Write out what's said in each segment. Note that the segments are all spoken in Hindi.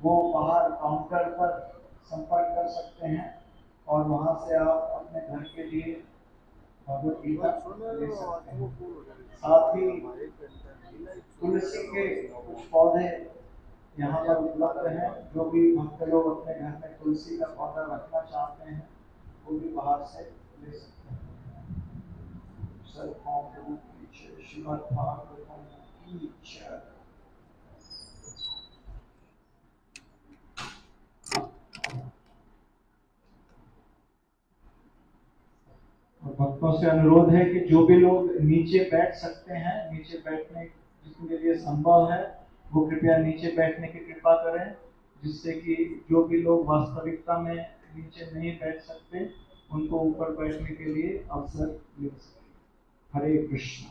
वो बाहर काउंटर पर संपर्क कर सकते हैं और वहाँ से आप अपने घर के लिए भगवत गीता ले सकते हैं। साथ ही तुलसी के कुछ पौधे यहाँ पर उपलब्ध हैं। जो भी भक्त लोग अपने घर में तुलसी का पौधा रखना चाहते हैं वो भी बाहर से ले सकते हैं। श्रीमद् भागवतम की जय। और भक्तों से अनुरोध है कि जो भी लोग नीचे बैठ सकते हैं, नीचे बैठने जिसके लिए संभव है वो कृपया नीचे बैठने की कृपा करें, जिससे कि जो भी लोग वास्तविकता में नीचे नहीं बैठ सकते उनको ऊपर बैठने के लिए अवसर मिल सके। हरे कृष्ण।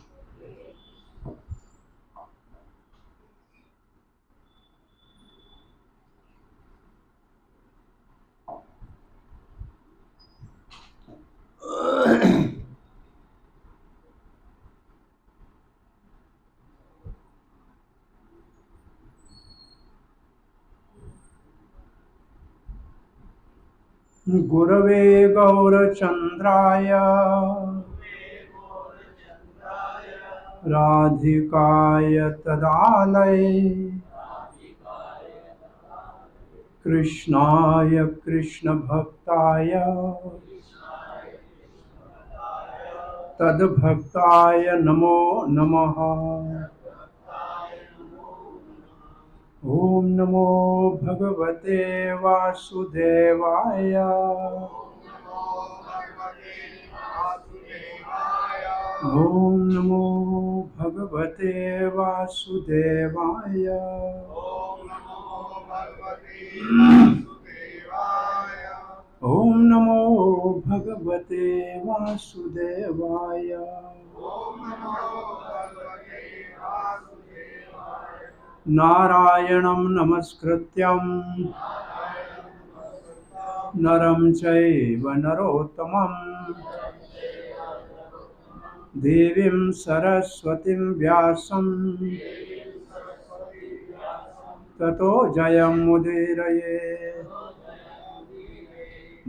गुरवे गौरचन्द्राय राधिकाय तदालये कृष्णाय कृष्णभक्ताय तद्भक्ताय नमो नमः। ॐ नमो भगवते वासुदेवाय। ॐ नमो भगवते वासुदेवाय। ॐ नमो भगवते वासुदेवाय। नारायणं नमस्कृत्यं नरं चैव नरोत्तमं देवीं सरस्वतीं व्यासं ततो जयमुदीरये।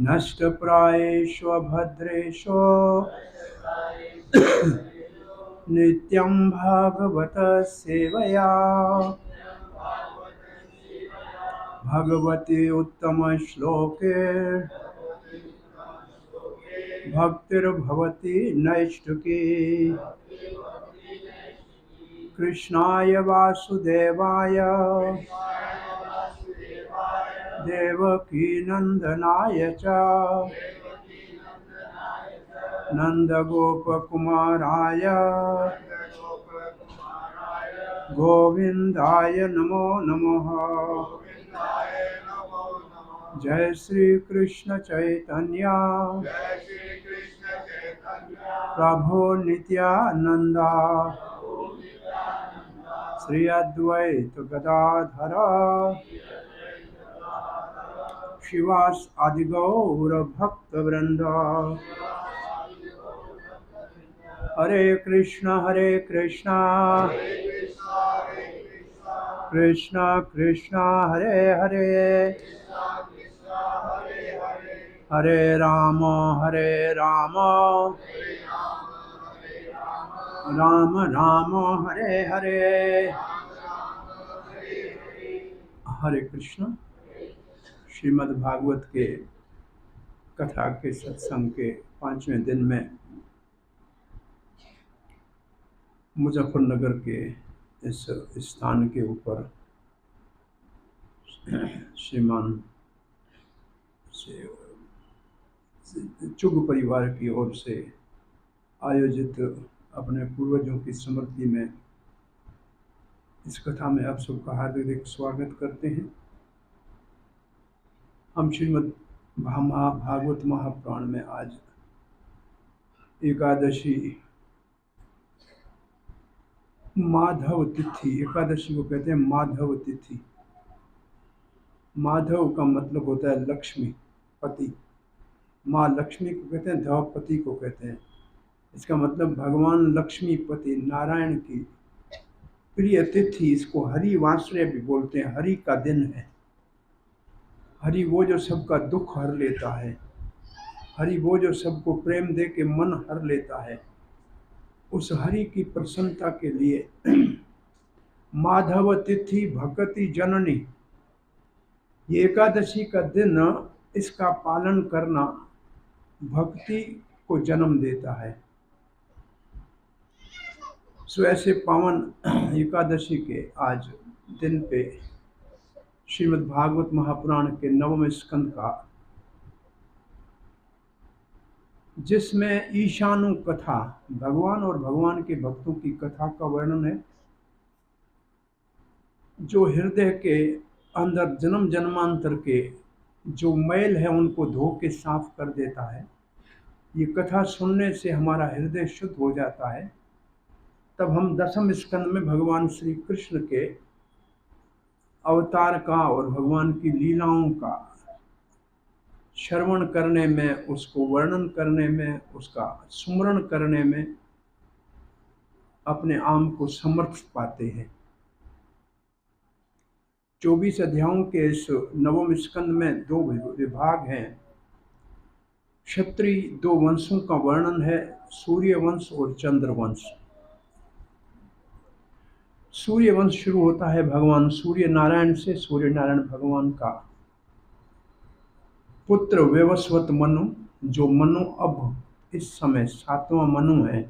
नष्टप्रायेषु भद्रेषु नित्यं भागवत सेवया भगवती उत्तमश्लोके भक्तिर्भवति नैष्ठिकी। कृष्णाय वासुदेवाय देवकीनन्दनाय च नन्दगोपकुमाराय गोविन्दाय नमो नमः। जय श्री कृष्ण चैतन्य प्रभु नित्यानंदा श्री अद्वैत गदाधर शिवास आदि गौर भक्त वृंद। हरे कृष्णा कृष्णा कृष्णा हरे हरे हरे राम राम राम हरे हरे। हरे कृष्ण। श्रीमद् भागवत के कथा के सत्संग के 5वें दिन में मुजफ्फरनगर के इस स्थान के ऊपर श्रीमान चुग परिवार की ओर से आयोजित अपने पूर्वजों की स्मृति में इस कथा में आप सबका हार्दिक स्वागत करते हैं। हम श्रीमद् भागवत महापुराण में आज एकादशी माधव तिथि, एकादशी को कहते हैं माधव तिथि। माधव का मतलब होता है लक्ष्मी पति। माँ लक्ष्मी को कहते हैं, धवपति को कहते हैं। इसका मतलब भगवान लक्ष्मीपति नारायण की प्रिय तिथि। इसको हरि वासरे भी बोलते हैं, हरि का दिन है। हरि वो जो सबका दुख हर लेता है, हरि वो जो सबको प्रेम दे के मन हर लेता है। उस हरि की प्रसन्नता के लिए माधव तिथि भगति जननी, ये एकादशी का दिन इसका पालन करना भक्ति को जन्म देता है। सो ऐसे पावन एकादशी के आज दिन पे श्रीमद् भागवत महापुराण के 9वें स्कंद का, जिसमें ईशानु कथा, भगवान और भगवान के भक्तों की कथा का वर्णन है, जो हृदय के अंदर जन्म जन्मांतर के जो मैल है उनको धो के साफ कर देता है। ये कथा सुनने से हमारा हृदय शुद्ध हो जाता है। तब हम 10वें स्कंद में भगवान श्री कृष्ण के अवतार का और भगवान की लीलाओं का श्रवण करने में, उसको वर्णन करने में, उसका सुमरण करने में अपने आप को समर्थ पाते हैं। 24 अध्यायों के इस 9वें स्कंद में 2 विभाग हैं। क्षत्रिय 2 वंशों का वर्णन है, सूर्य वंश और चंद्र वंश। सूर्य वंश शुरू होता है भगवान सूर्य नारायण से। सूर्य नारायण भगवान का पुत्र वैवस्वत मनु, जो मनु अब इस समय 7वां मनु है,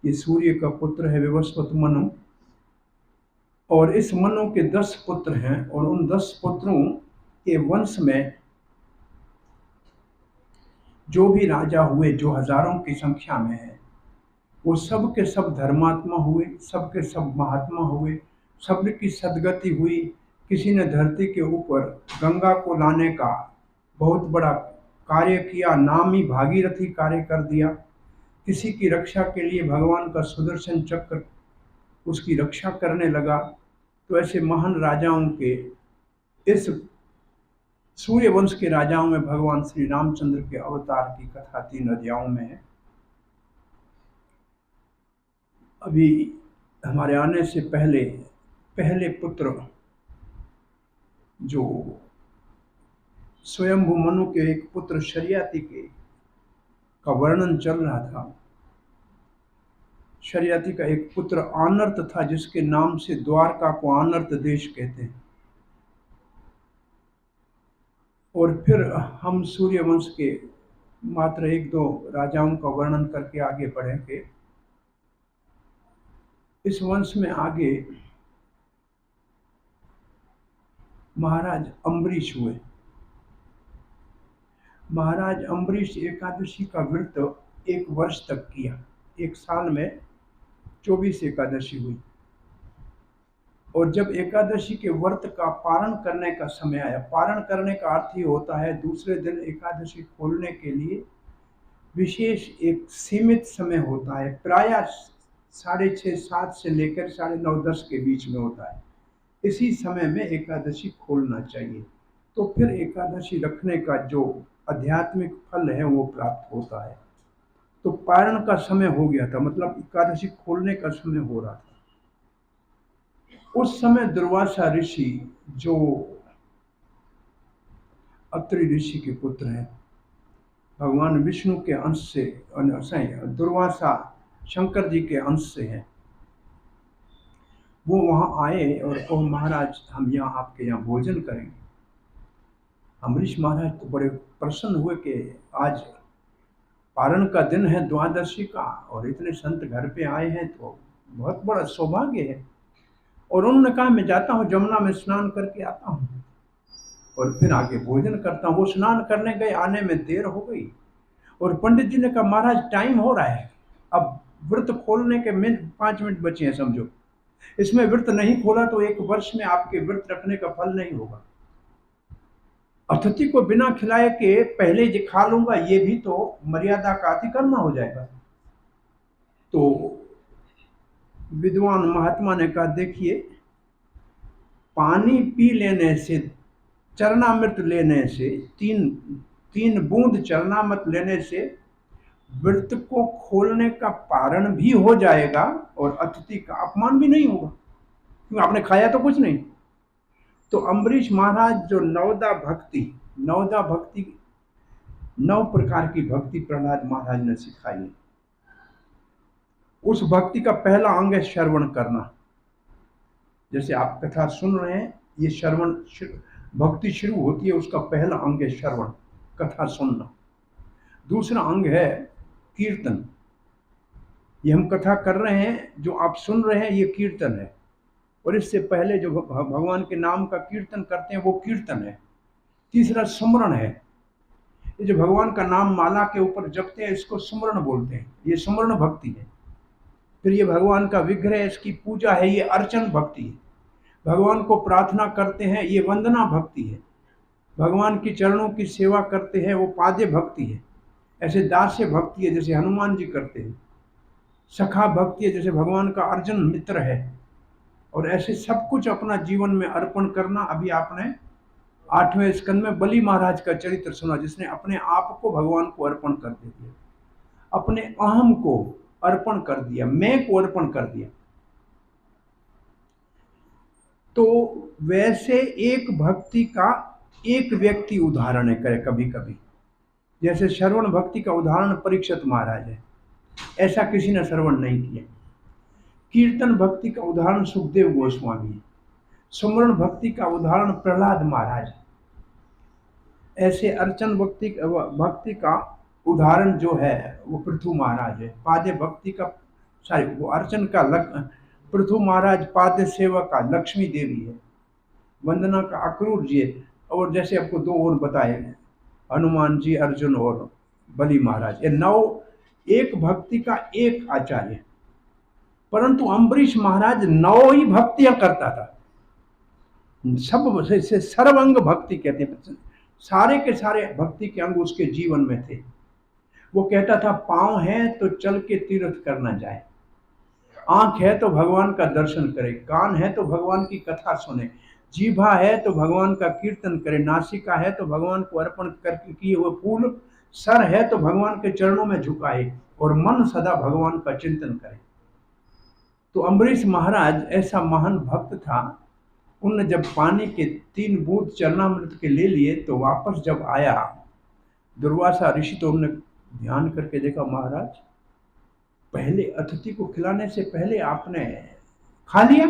ये सूर्य का पुत्र है वैवस्वत मनु। और इस मनु के 10 पुत्र हैं, और उन 10 पुत्रों के वंश में जो भी राजा हुए, जो हजारों की संख्या में है, वो सब के सब धर्मात्मा हुए, सब के सब महात्मा हुए, सब की सदगति हुई। किसी ने धरती के ऊपर गंगा को लाने का बहुत बड़ा कार्य किया, नामी भागीरथी कार्य कर दिया। किसी की रक्षा के लिए भगवान का सुदर्शन चक्र उसकी रक्षा करने लगा। तो ऐसे महान राजाओं के, इस सूर्य वंश के राजाओं में भगवान श्री रामचंद्र के अवतार की कथा 3 अध्यायों में है। अभी हमारे आने से पहले पुत्र जो स्वयंभू मनु के एक पुत्र शर्याति के का वर्णन चल रहा था। शर्याति का एक पुत्र आनर्त था, जिसके नाम से द्वारका को आनर्त देश कहते हैं। और फिर हम सूर्य वंश के मात्र 1-2 राजाओं का वर्णन करके आगे बढ़ेंगे। इस वंश में आगे महाराज अम्बरीश हुए। महाराज अम्बरीश एकादशी का व्रत 1 वर्ष तक किया। 1 साल में 24 एकादशी हुई। और जब एकादशी के व्रत का पारण करने का समय आया, पारण करने का अर्थ ही होता है दूसरे दिन एकादशी खोलने के लिए विशेष एक सीमित समय होता है, प्रायः 6:30-7 से लेकर 9:30-10 के बीच में होता है। इसी समय में एकादशी खोलना चाहिए, तो फिर एकादशी रखने का जो आध्यात्मिक फल है वो प्राप्त होता है। तो पारण का समय हो गया था, मतलब एकादशी खोलने का समय हो रहा था। उस समय दुर्वासा ऋषि, जो अत्रि ऋषि के पुत्र हैं, भगवान विष्णु के अंश से, दुर्वासा शंकर जी के अंश से हैं, वो वहाँ आए और कहो महाराज हम यहाँ आपके यहाँ भोजन करेंगे। अम्बरीश महाराज तो बड़े प्रसन्न हुए कि आज पारण का दिन है द्वादशी का, और इतने संत घर पे आए हैं तो बहुत बड़ा सौभाग्य है। और उन्होंने कहा मैं जाता हूँ जमुना में स्नान करके आता हूँ और फिर आगे भोजन करता हूँ। वो स्नान करने गए, आने में देर हो गई, और पंडित जी ने कहा महाराज टाइम हो रहा है, अब व्रत खोलने के 5 मिनट बचे हैं समझो, इसमें व्रत नहीं खोला तो 1 वर्ष में आपके व्रत रखने का फल नहीं होगा। अतिथि को बिना खिलाए के पहले जो खा लूंगा, ये भी तो मर्यादा का अतिक्रमण हो जाएगा। तो विद्वान महात्मा ने कहा देखिए, पानी पी लेने से, चरणामृत लेने से, 3 बूंद चरणामृत लेने से व्रत को खोलने का पारण भी हो जाएगा और अतिथि का अपमान भी नहीं होगा, क्योंकि आपने खाया तो कुछ नहीं। तो अम्बरीश महाराज जो नवदा भक्ति नवदा भक्ति, 9 प्रकार की भक्ति प्रहलाद महाराज ने सिखाई है। उस भक्ति का पहला अंग है श्रवण करना। जैसे आप कथा सुन रहे हैं, ये श्रवण भक्ति शुरू होती है, उसका पहला अंग है श्रवण, कथा सुनना। दूसरा अंग है कीर्तन। ये हम कथा कर रहे हैं, जो आप सुन रहे हैं, ये कीर्तन है। और इससे पहले जो भगवान के नाम का कीर्तन करते हैं, वो कीर्तन है। तीसरा सुमरण है। ये जो भगवान का नाम माला के ऊपर जपते हैं, इसको सुमरण बोलते हैं, ये सुमरण भक्ति है। फिर ये भगवान का विग्रह, इसकी पूजा है, ये अर्चन भक्ति है। भगवान को प्रार्थना करते हैं, ये वंदना भक्ति है। भगवान की चरणों की सेवा करते हैं, वो पाद्य भक्ति है। ऐसे दास्य भक्ति है, जैसे हनुमान जी करते हैं। सखा भक्ति है, जैसे भगवान का अर्जुन मित्र है। और ऐसे सब कुछ अपना जीवन में अर्पण करना। अभी आपने 8वें स्कंद में बलि महाराज का चरित्र सुना, जिसने अपने आप को भगवान को अर्पण कर दिया, अपने अहम को अर्पण कर दिया, मैं को अर्पण कर दिया। तो वैसे एक भक्ति का एक व्यक्ति उदाहरण करे कभी कभी। जैसे श्रवण भक्ति का उदाहरण परीक्षित महाराज है, ऐसा किसी ने श्रवण नहीं किया। कीर्तन भक्ति का उदाहरण सुखदेव गोस्वामी है। सुमरण भक्ति का उदाहरण प्रहलाद महाराज है। ऐसे अर्चन भक्ति का उदाहरण जो है वो पृथु महाराज है। पाद्य भक्ति का वो अर्चन का पृथु महाराज, पाद्य सेवा का लक्ष्मी देवी है, वंदना का अक्रूर जी है। और जैसे आपको 2 और बताए, हनुमान जी, अर्जुन और बलि महाराज। ये 9 एक भक्ति का एक आचार्य। परंतु अम्बरीश महाराज 9 ही भक्तियां करता था। सब से सर्वांग भक्ति कहते हैं, सारे के सारे भक्ति के अंग उसके जीवन में थे। वो कहता था, पांव है तो चल के तीर्थ करना जाए, आंख है तो भगवान का दर्शन करे, कान है तो भगवान की कथा सुने, जीभा है तो भगवान का कीर्तन करे, नासिका है तो भगवान को अर्पण करके किए हुए फूल, सर है तो भगवान के चरणों में झुकाए, और मन सदा भगवान का चिंतन करे। तो अम्बरीश महाराज ऐसा महान भक्त था। उनने जब पानी के 3 बूंद चरणामृत के ले लिए, तो वापस जब आया दुर्वासा ऋषि, तो उन्होंने ध्यान करके देखा, महाराज पहले अतिथि को खिलाने से पहले आपने खा लिया,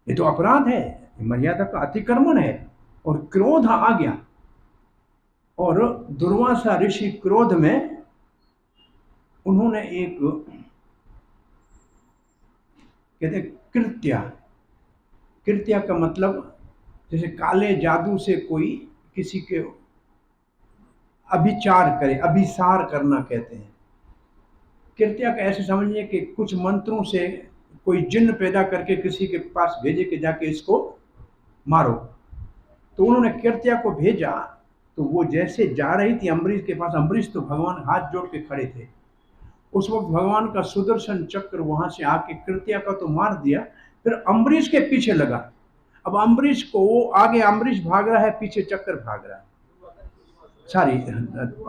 ये तो अपराध है, मर्यादा का अतिक्रमण है। और क्रोध आ गया, और दुर्वासा ऋषि क्रोध में उन्होंने एक कहते कृत्या का मतलब, जैसे काले जादू से कोई किसी के अभिचार करे, अभिसार करना कहते हैं। कृत्या का ऐसे समझिए कि कुछ मंत्रों से कोई जिन्न पैदा करके किसी के पास भेजे कि जाके इसको मारो। तो उन्होंने कृत्या को भेजा, तो वो जैसे जा रही थी अम्बरीश के पास, अम्बरीश तो भगवान हाथ जोड़ के खड़े थे, उस वक्त भगवान का सुदर्शन चक्र वहां से आके कृत्या का तो मार दिया, फिर अम्बरीश के पीछे लगा। अब अम्बरीश को, वो आगे अम्बरीश भाग रहा है, पीछे चक्कर भाग रहा है,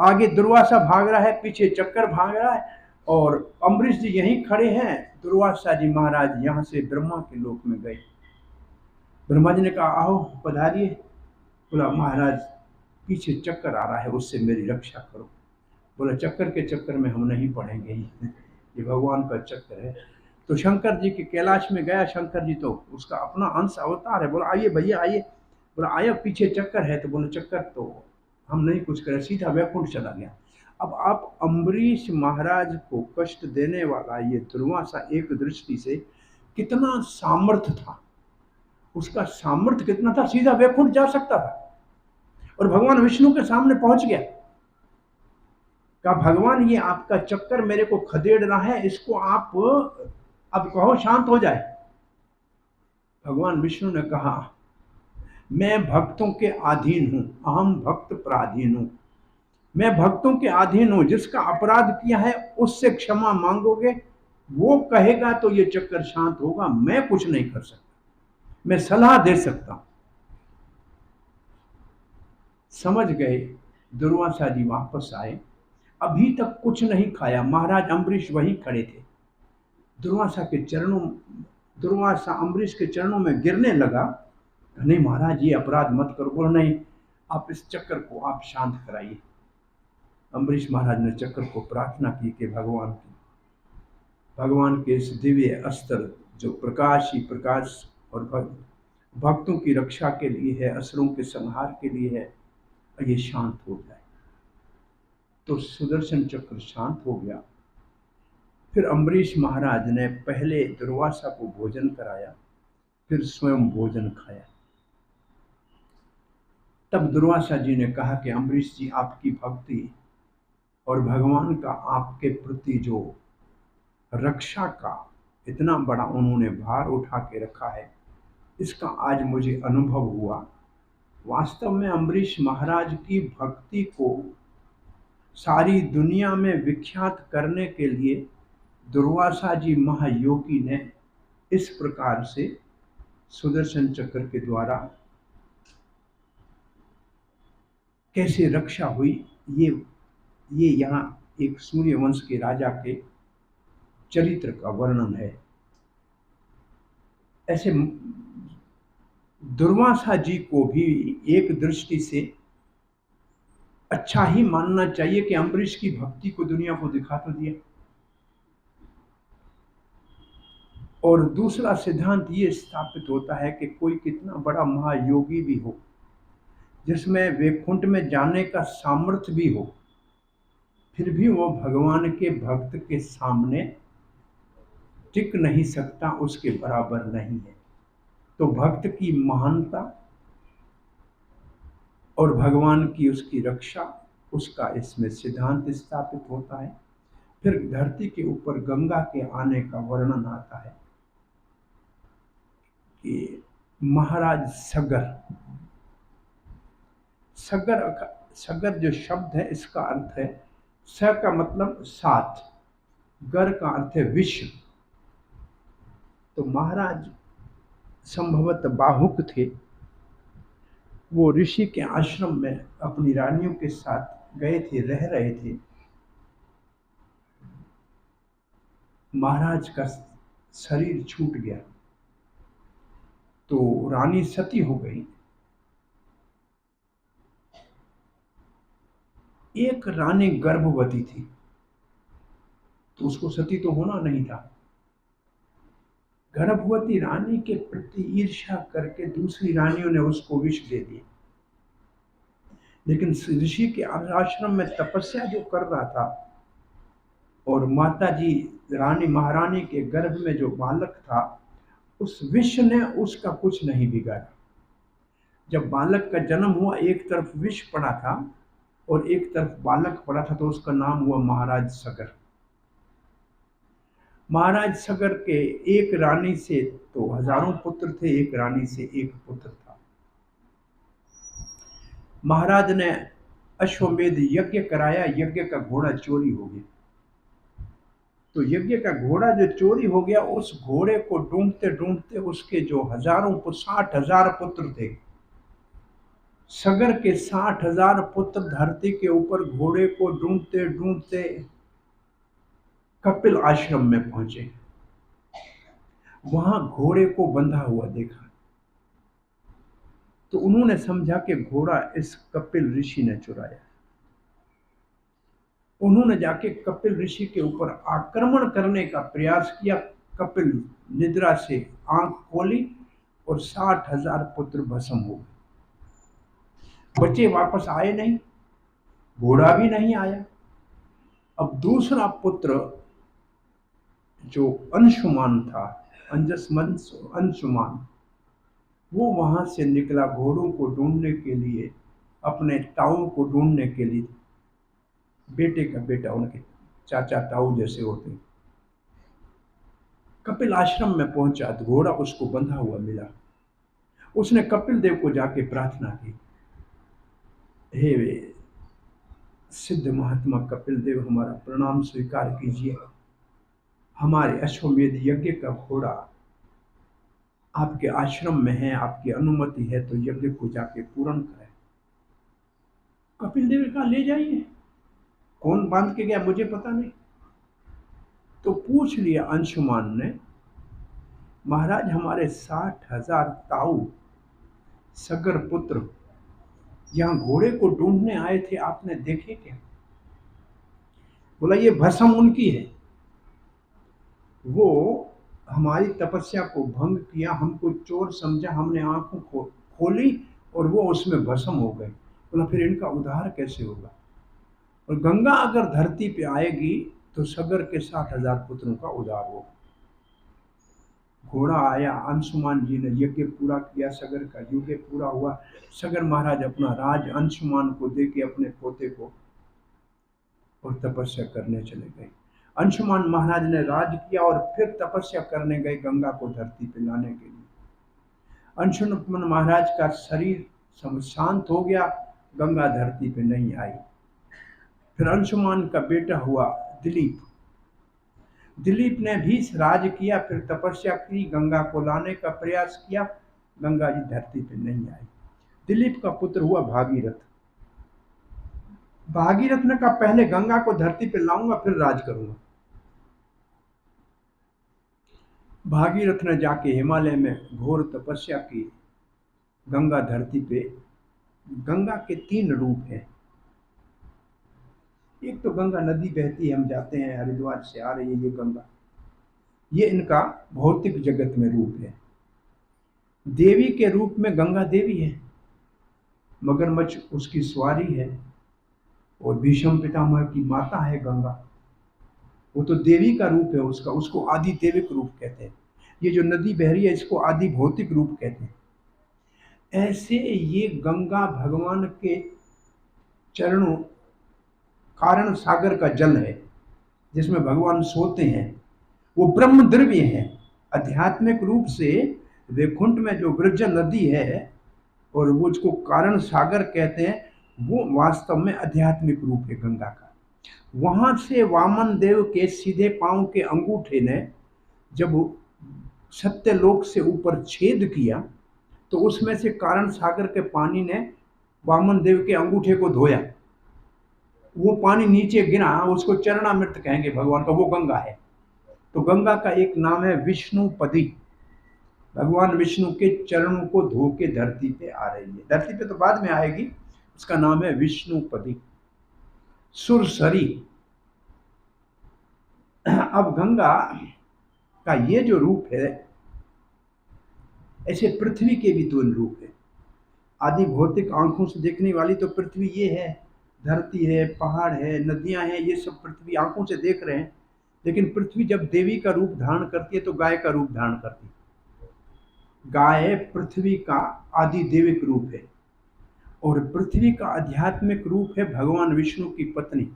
आगे दुर्वासा भाग रहा है, पीछे चक्कर भाग रहा है, और अम्बरीश जी यहीं खड़े हैं। दुर्वासा जी महाराज यहाँ से ब्रह्मा के लोक में गए। ब्रह्मा जी ने कहा, आओ पधारिए। बोला, महाराज पीछे चक्कर आ रहा है, उससे मेरी रक्षा करो। बोला, चक्कर के चक्कर में हम नहीं पड़ेंगे, ये भगवान का चक्कर है। तो शंकर जी के कैलाश में गया। शंकर जी तो उसका अपना अंश अवतार है। बोला, आइए भैया आइए। बोला, आया, पीछे चक्कर है। तो बोले, चक्कर तो हम नहीं कुछ करें, सीधा वैकुंठ चला गया। अब आप अम्बरीश महाराज को कष्ट देने वाला ये दुर्वासा एक दृष्टि से कितना सामर्थ्य था, उसका सामर्थ्य कितना था, सीधा वैकुंठ जा सकता था। और भगवान विष्णु के सामने पहुंच गया। कहा, भगवान ये आपका चक्कर मेरे को खदेड़ रहा है, इसको आप अब कहो शांत हो जाए। भगवान विष्णु ने कहा, मैं भक्तों के अधीन हूं, अहम भक्त पराधीन हूं। मैं भक्तों के अधीन हूं, जिसका अपराध किया है उससे क्षमा मांगोगे, वो कहेगा तो ये चक्कर शांत होगा। मैं कुछ नहीं कर सकता, मैं सलाह दे सकता हूं। समझ गए। दुर्वासा जी वापस आए, अभी तक कुछ नहीं खाया। महाराज अम्बरीश वहीं खड़े थे। दुर्वासा अम्बरीश के चरणों में गिरने लगा। नहीं महाराज, ये अपराध मत करो। बोला, नहीं, आप इस चक्र को आप शांत कराइए। अम्बरीश महाराज ने चक्र को प्रार्थना की कि भगवान के इस दिव्य अस्त्र जो प्रकाश ही प्रकाश और भक्तों की रक्षा के लिए है, असुरों के संहार के लिए है, ये शांत हो जाए। तो सुदर्शन चक्र शांत हो गया। फिर अम्बरीश महाराज ने पहले दुर्वासा को भोजन कराया, फिर स्वयं भोजन खाया। तब दुर्वासा जी ने कहा कि अम्बरीश जी, आपकी भक्ति और भगवान का आपके प्रति जो रक्षा का इतना बड़ा उन्होंने भार उठा के रखा है, इसका आज मुझे अनुभव हुआ। वास्तव में अम्बरीश महाराज की भक्ति को सारी दुनिया में विख्यात करने के लिए दुर्वासा जी महायोगी ने इस प्रकार से सुदर्शन चक्र के द्वारा कैसे रक्षा हुई, ये यहाँ एक सूर्यवंश के राजा के चरित्र का वर्णन है। ऐसे दुर्वासा जी को भी एक दृष्टि से अच्छा ही मानना चाहिए कि अम्बरीश की भक्ति को दुनिया को दिखा तो दिया। और दूसरा सिद्धांत ये स्थापित होता है कि कोई कितना बड़ा महायोगी भी हो, जिसमें वैकुंठ में जाने का सामर्थ्य भी हो, फिर भी वो भगवान के भक्त के सामने टिक नहीं सकता, उसके बराबर नहीं है। तो भक्त की महानता और भगवान की उसकी रक्षा, उसका इसमें सिद्धांत स्थापित होता है। फिर धरती के ऊपर गंगा के आने का वर्णन आता है कि महाराज सगर जो शब्द है, इसका अर्थ है, स का मतलब साथ, गर का अर्थ है विश्व। तो महाराज संभवतः बाहुक थे, वो ऋषि के आश्रम में अपनी रानियों के साथ गए थे, रह रहे थे। महाराज का शरीर छूट गया तो रानी सती हो गई। एक रानी गर्भवती थी तो उसको सती तो होना नहीं था। गर्भवती रानी के प्रति ईर्ष्या करके दूसरी रानियों ने उसको विष दे दिया। लेकिन ऋषि के आश्रम में तपस्या जो कर रहा था और माता जी रानी महारानी के गर्भ में जो बालक था, उस विष ने उसका कुछ नहीं बिगाड़ा। जब बालक का जन्म हुआ, एक तरफ विष पड़ा था और एक तरफ बालक पड़ा था, तो उसका नाम हुआ महाराज सगर। महाराज सगर के एक रानी से तो हजारों पुत्र थे, एक रानी से एक पुत्र था। महाराज ने अश्वमेध यज्ञ कराया, यज्ञ का घोड़ा चोरी हो गया। तो यज्ञ का घोड़ा जो चोरी हो गया, उस घोड़े को ढूंढते ढूंढते उसके जो 60,000 पुत्र थे, सगर के 60,000 पुत्र धरती के ऊपर घोड़े को ढूंढते ढूंढते कपिल आश्रम में पहुंचे। वहां घोड़े को बंधा हुआ देखा तो उन्होंने समझा कि घोड़ा इस कपिल ऋषि ने चुराया। उन्होंने जाके कपिल ऋषि के ऊपर आक्रमण करने का प्रयास किया। कपिल निद्रा से आंख खोली और 60,000 पुत्र भस्म हो गए। बच्चे वापस आए नहीं, घोड़ा भी नहीं आया। अब दूसरा पुत्र जो अंशुमान था, अंशुमान, वो वहां से निकला घोड़ों को ढूंढने के लिए, अपने ताऊ को ढूंढने के लिए। बेटे का बेटा, उनके चाचा ताऊ जैसे होते। कपिल आश्रम में पहुंचा तो घोड़ा उसको बंधा हुआ मिला। उसने कपिल देव को जाके प्रार्थना की, हे वे सिद्ध महात्मा कपिल देव, हमारा प्रणाम स्वीकार कीजिए। हमारे अश्वमेध यज्ञ का घोड़ा आपके आश्रम में है, आपकी अनुमति है तो यज्ञ को जाके पूर्ण करें। कपिल देव का ले जाइए, कौन बांध के गया मुझे पता नहीं। तो पूछ लिया अंशुमान ने, महाराज हमारे 60,000 ताऊ सगर पुत्र जहां घोड़े को ढूंढने आए थे, आपने देखे क्या? बोला ये भस्म उनकी है। वो हमारी तपस्या को भंग किया, हमको चोर समझा, हमने आंखों को खोली और वो उसमें भस्म हो गए। बोला फिर इनका उद्धार कैसे होगा? और गंगा अगर धरती पे आएगी तो सगर के 60,000 पुत्रों का उद्धार होगा। घोड़ा आया, अंशुमान जी ने यज्ञ पूरा किया, सगर का युग पूरा हुआ। सगर महाराज अपना राज अंशुमान को दे के अपने पोते को और तपस्या करने चले गए। अंशुमान महाराज ने राज किया और फिर तपस्या करने गए गंगा को धरती पे लाने के लिए। अंशुमान महाराज का शरीर शांत हो गया, गंगा धरती पे नहीं आई। फिर अंशुमान का बेटा हुआ दिलीप। दिलीप ने भी राज किया, फिर तपस्या की, गंगा को लाने का प्रयास किया, गंगा जी धरती पे नहीं आई। दिलीप का पुत्र हुआ भागीरथ। भागीरथ ने कहा पहले गंगा को धरती पे लाऊंगा फिर राज करूंगा। भागीरथ ने जाके हिमालय में घोर तपस्या की। गंगा धरती पे, गंगा के 3 रूप हैं। एक तो गंगा नदी बहती है, हम जाते हैं हरिद्वार से आ रही है ये गंगा, ये इनका भौतिक जगत में रूप है। देवी के रूप में गंगा देवी है, मगरमच्छ उसकी सवारी है, और भीष्म पितामह की माता है गंगा। वो तो देवी का रूप है उसका, उसको आदि देविक रूप कहते हैं। ये जो नदी बह रही है इसको आदि भौतिक रूप कहते हैं। ऐसे ये गंगा भगवान के चरणों, कारण सागर का जल है जिसमें भगवान सोते हैं। वो ब्रह्म द्रव्य है। आध्यात्मिक रूप से वैकुंठ में जो वृज नदी है और वो उसको कारण सागर कहते हैं, वो वास्तव में आध्यात्मिक रूप है गंगा का। वहां से वामन देव के सीधे पांव के अंगूठे ने जब सत्यलोक से ऊपर छेद किया तो उसमें से कारण सागर के पानी ने वामन देव के अंगूठे को धोया। वो पानी नीचे गिरा, उसको चरणामृत कहेंगे भगवान का, वो गंगा है। तो गंगा का एक नाम है विष्णुपदी। भगवान विष्णु के चरणों को धो के धरती पे आ रही है। धरती पे तो बाद में आएगी, उसका नाम है विष्णुपदी। सुरसरी। अब गंगा का ये जो रूप है, ऐसे पृथ्वी के भी 2 रूप है। आदि भौतिक आंखों से देखने वाली तो पृथ्वी ये है, धरती है, पहाड़ है, नदियां हैं, ये सब पृथ्वी आंखों से देख रहे हैं। लेकिन पृथ्वी जब देवी का रूप धारण करती है तो गाय का रूप धारण करती है। गाय पृथ्वी का आदि देविक रूप है और पृथ्वी का आध्यात्मिक रूप है भगवान विष्णु की पत्नी,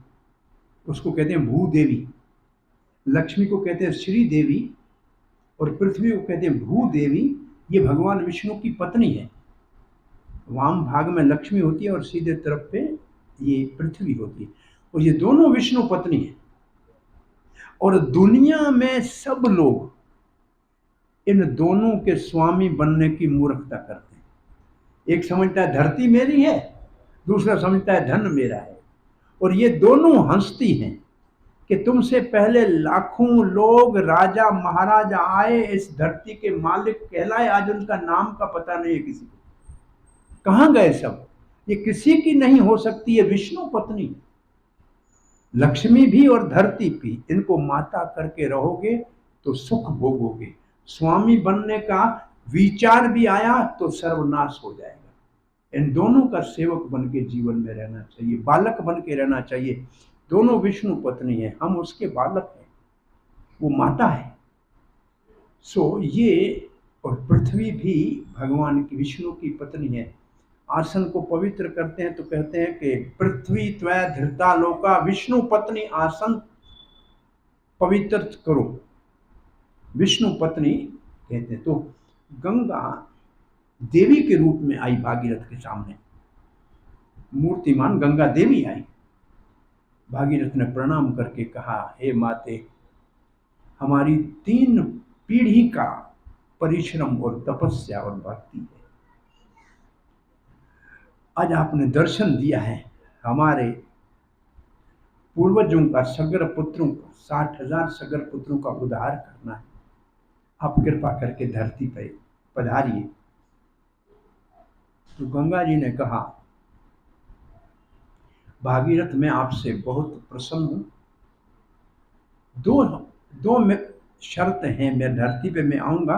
उसको कहते हैं भूदेवी। लक्ष्मी को कहते हैं श्री देवी और पृथ्वी को कहते हैं भूदेवी। ये भगवान विष्णु की पत्नी है। वाम भाग में लक्ष्मी होती है और सीधे तरफ पे ये पृथ्वी होती है, और ये दोनों विष्णु पत्नी है। और दुनिया में सब लोग इन दोनों के स्वामी बनने की मूर्खता करते हैं। एक समझता है धरती मेरी है, दूसरा समझता है धन मेरा है। और ये दोनों हंसती हैं कि तुमसे पहले लाखों लोग, राजा महाराजा आए, इस धरती के मालिक कहलाए, आज उनका नाम का पता नहीं है किसी को। कहां गए सब? ये किसी की नहीं हो सकती है विष्णु पत्नी। लक्ष्मी भी और धरती भी, इनको माता करके रहोगे तो सुख भोगोगे। स्वामी बनने का विचार भी आया तो सर्वनाश हो जाएगा। इन दोनों का सेवक बन के जीवन में रहना चाहिए, बालक बन के रहना चाहिए। दोनों विष्णु पत्नी है, हम उसके बालक हैं, वो माता है। सो ये, और पृथ्वी भी भगवान की विष्णु की पत्नी है। आसन को पवित्र करते हैं तो कहते हैं कि पृथ्वी त्वया धृता लोका, विष्णु पत्नी आसन पवित्र करो, विष्णु पत्नी कहते हैं। तो गंगा देवी के रूप में आई भागीरथ के सामने, मूर्तिमान गंगा देवी आई। भागीरथ ने प्रणाम करके कहा, हे माते, हमारी 3 पीढ़ी का परिश्रम और तपस्या और भक्ति है, आज आपने दर्शन दिया है। हमारे पूर्वजों का, सगर पुत्रों का, 60,000 सगर पुत्रों का उद्धार करना है। आप कृपा करके धरती पर पधारिए। तो गंगा जी ने कहा, भागीरथ मैं आपसे बहुत प्रसन्न हूँ। दो दो में शर्त हैं, मैं धरती पे मैं आऊँगा,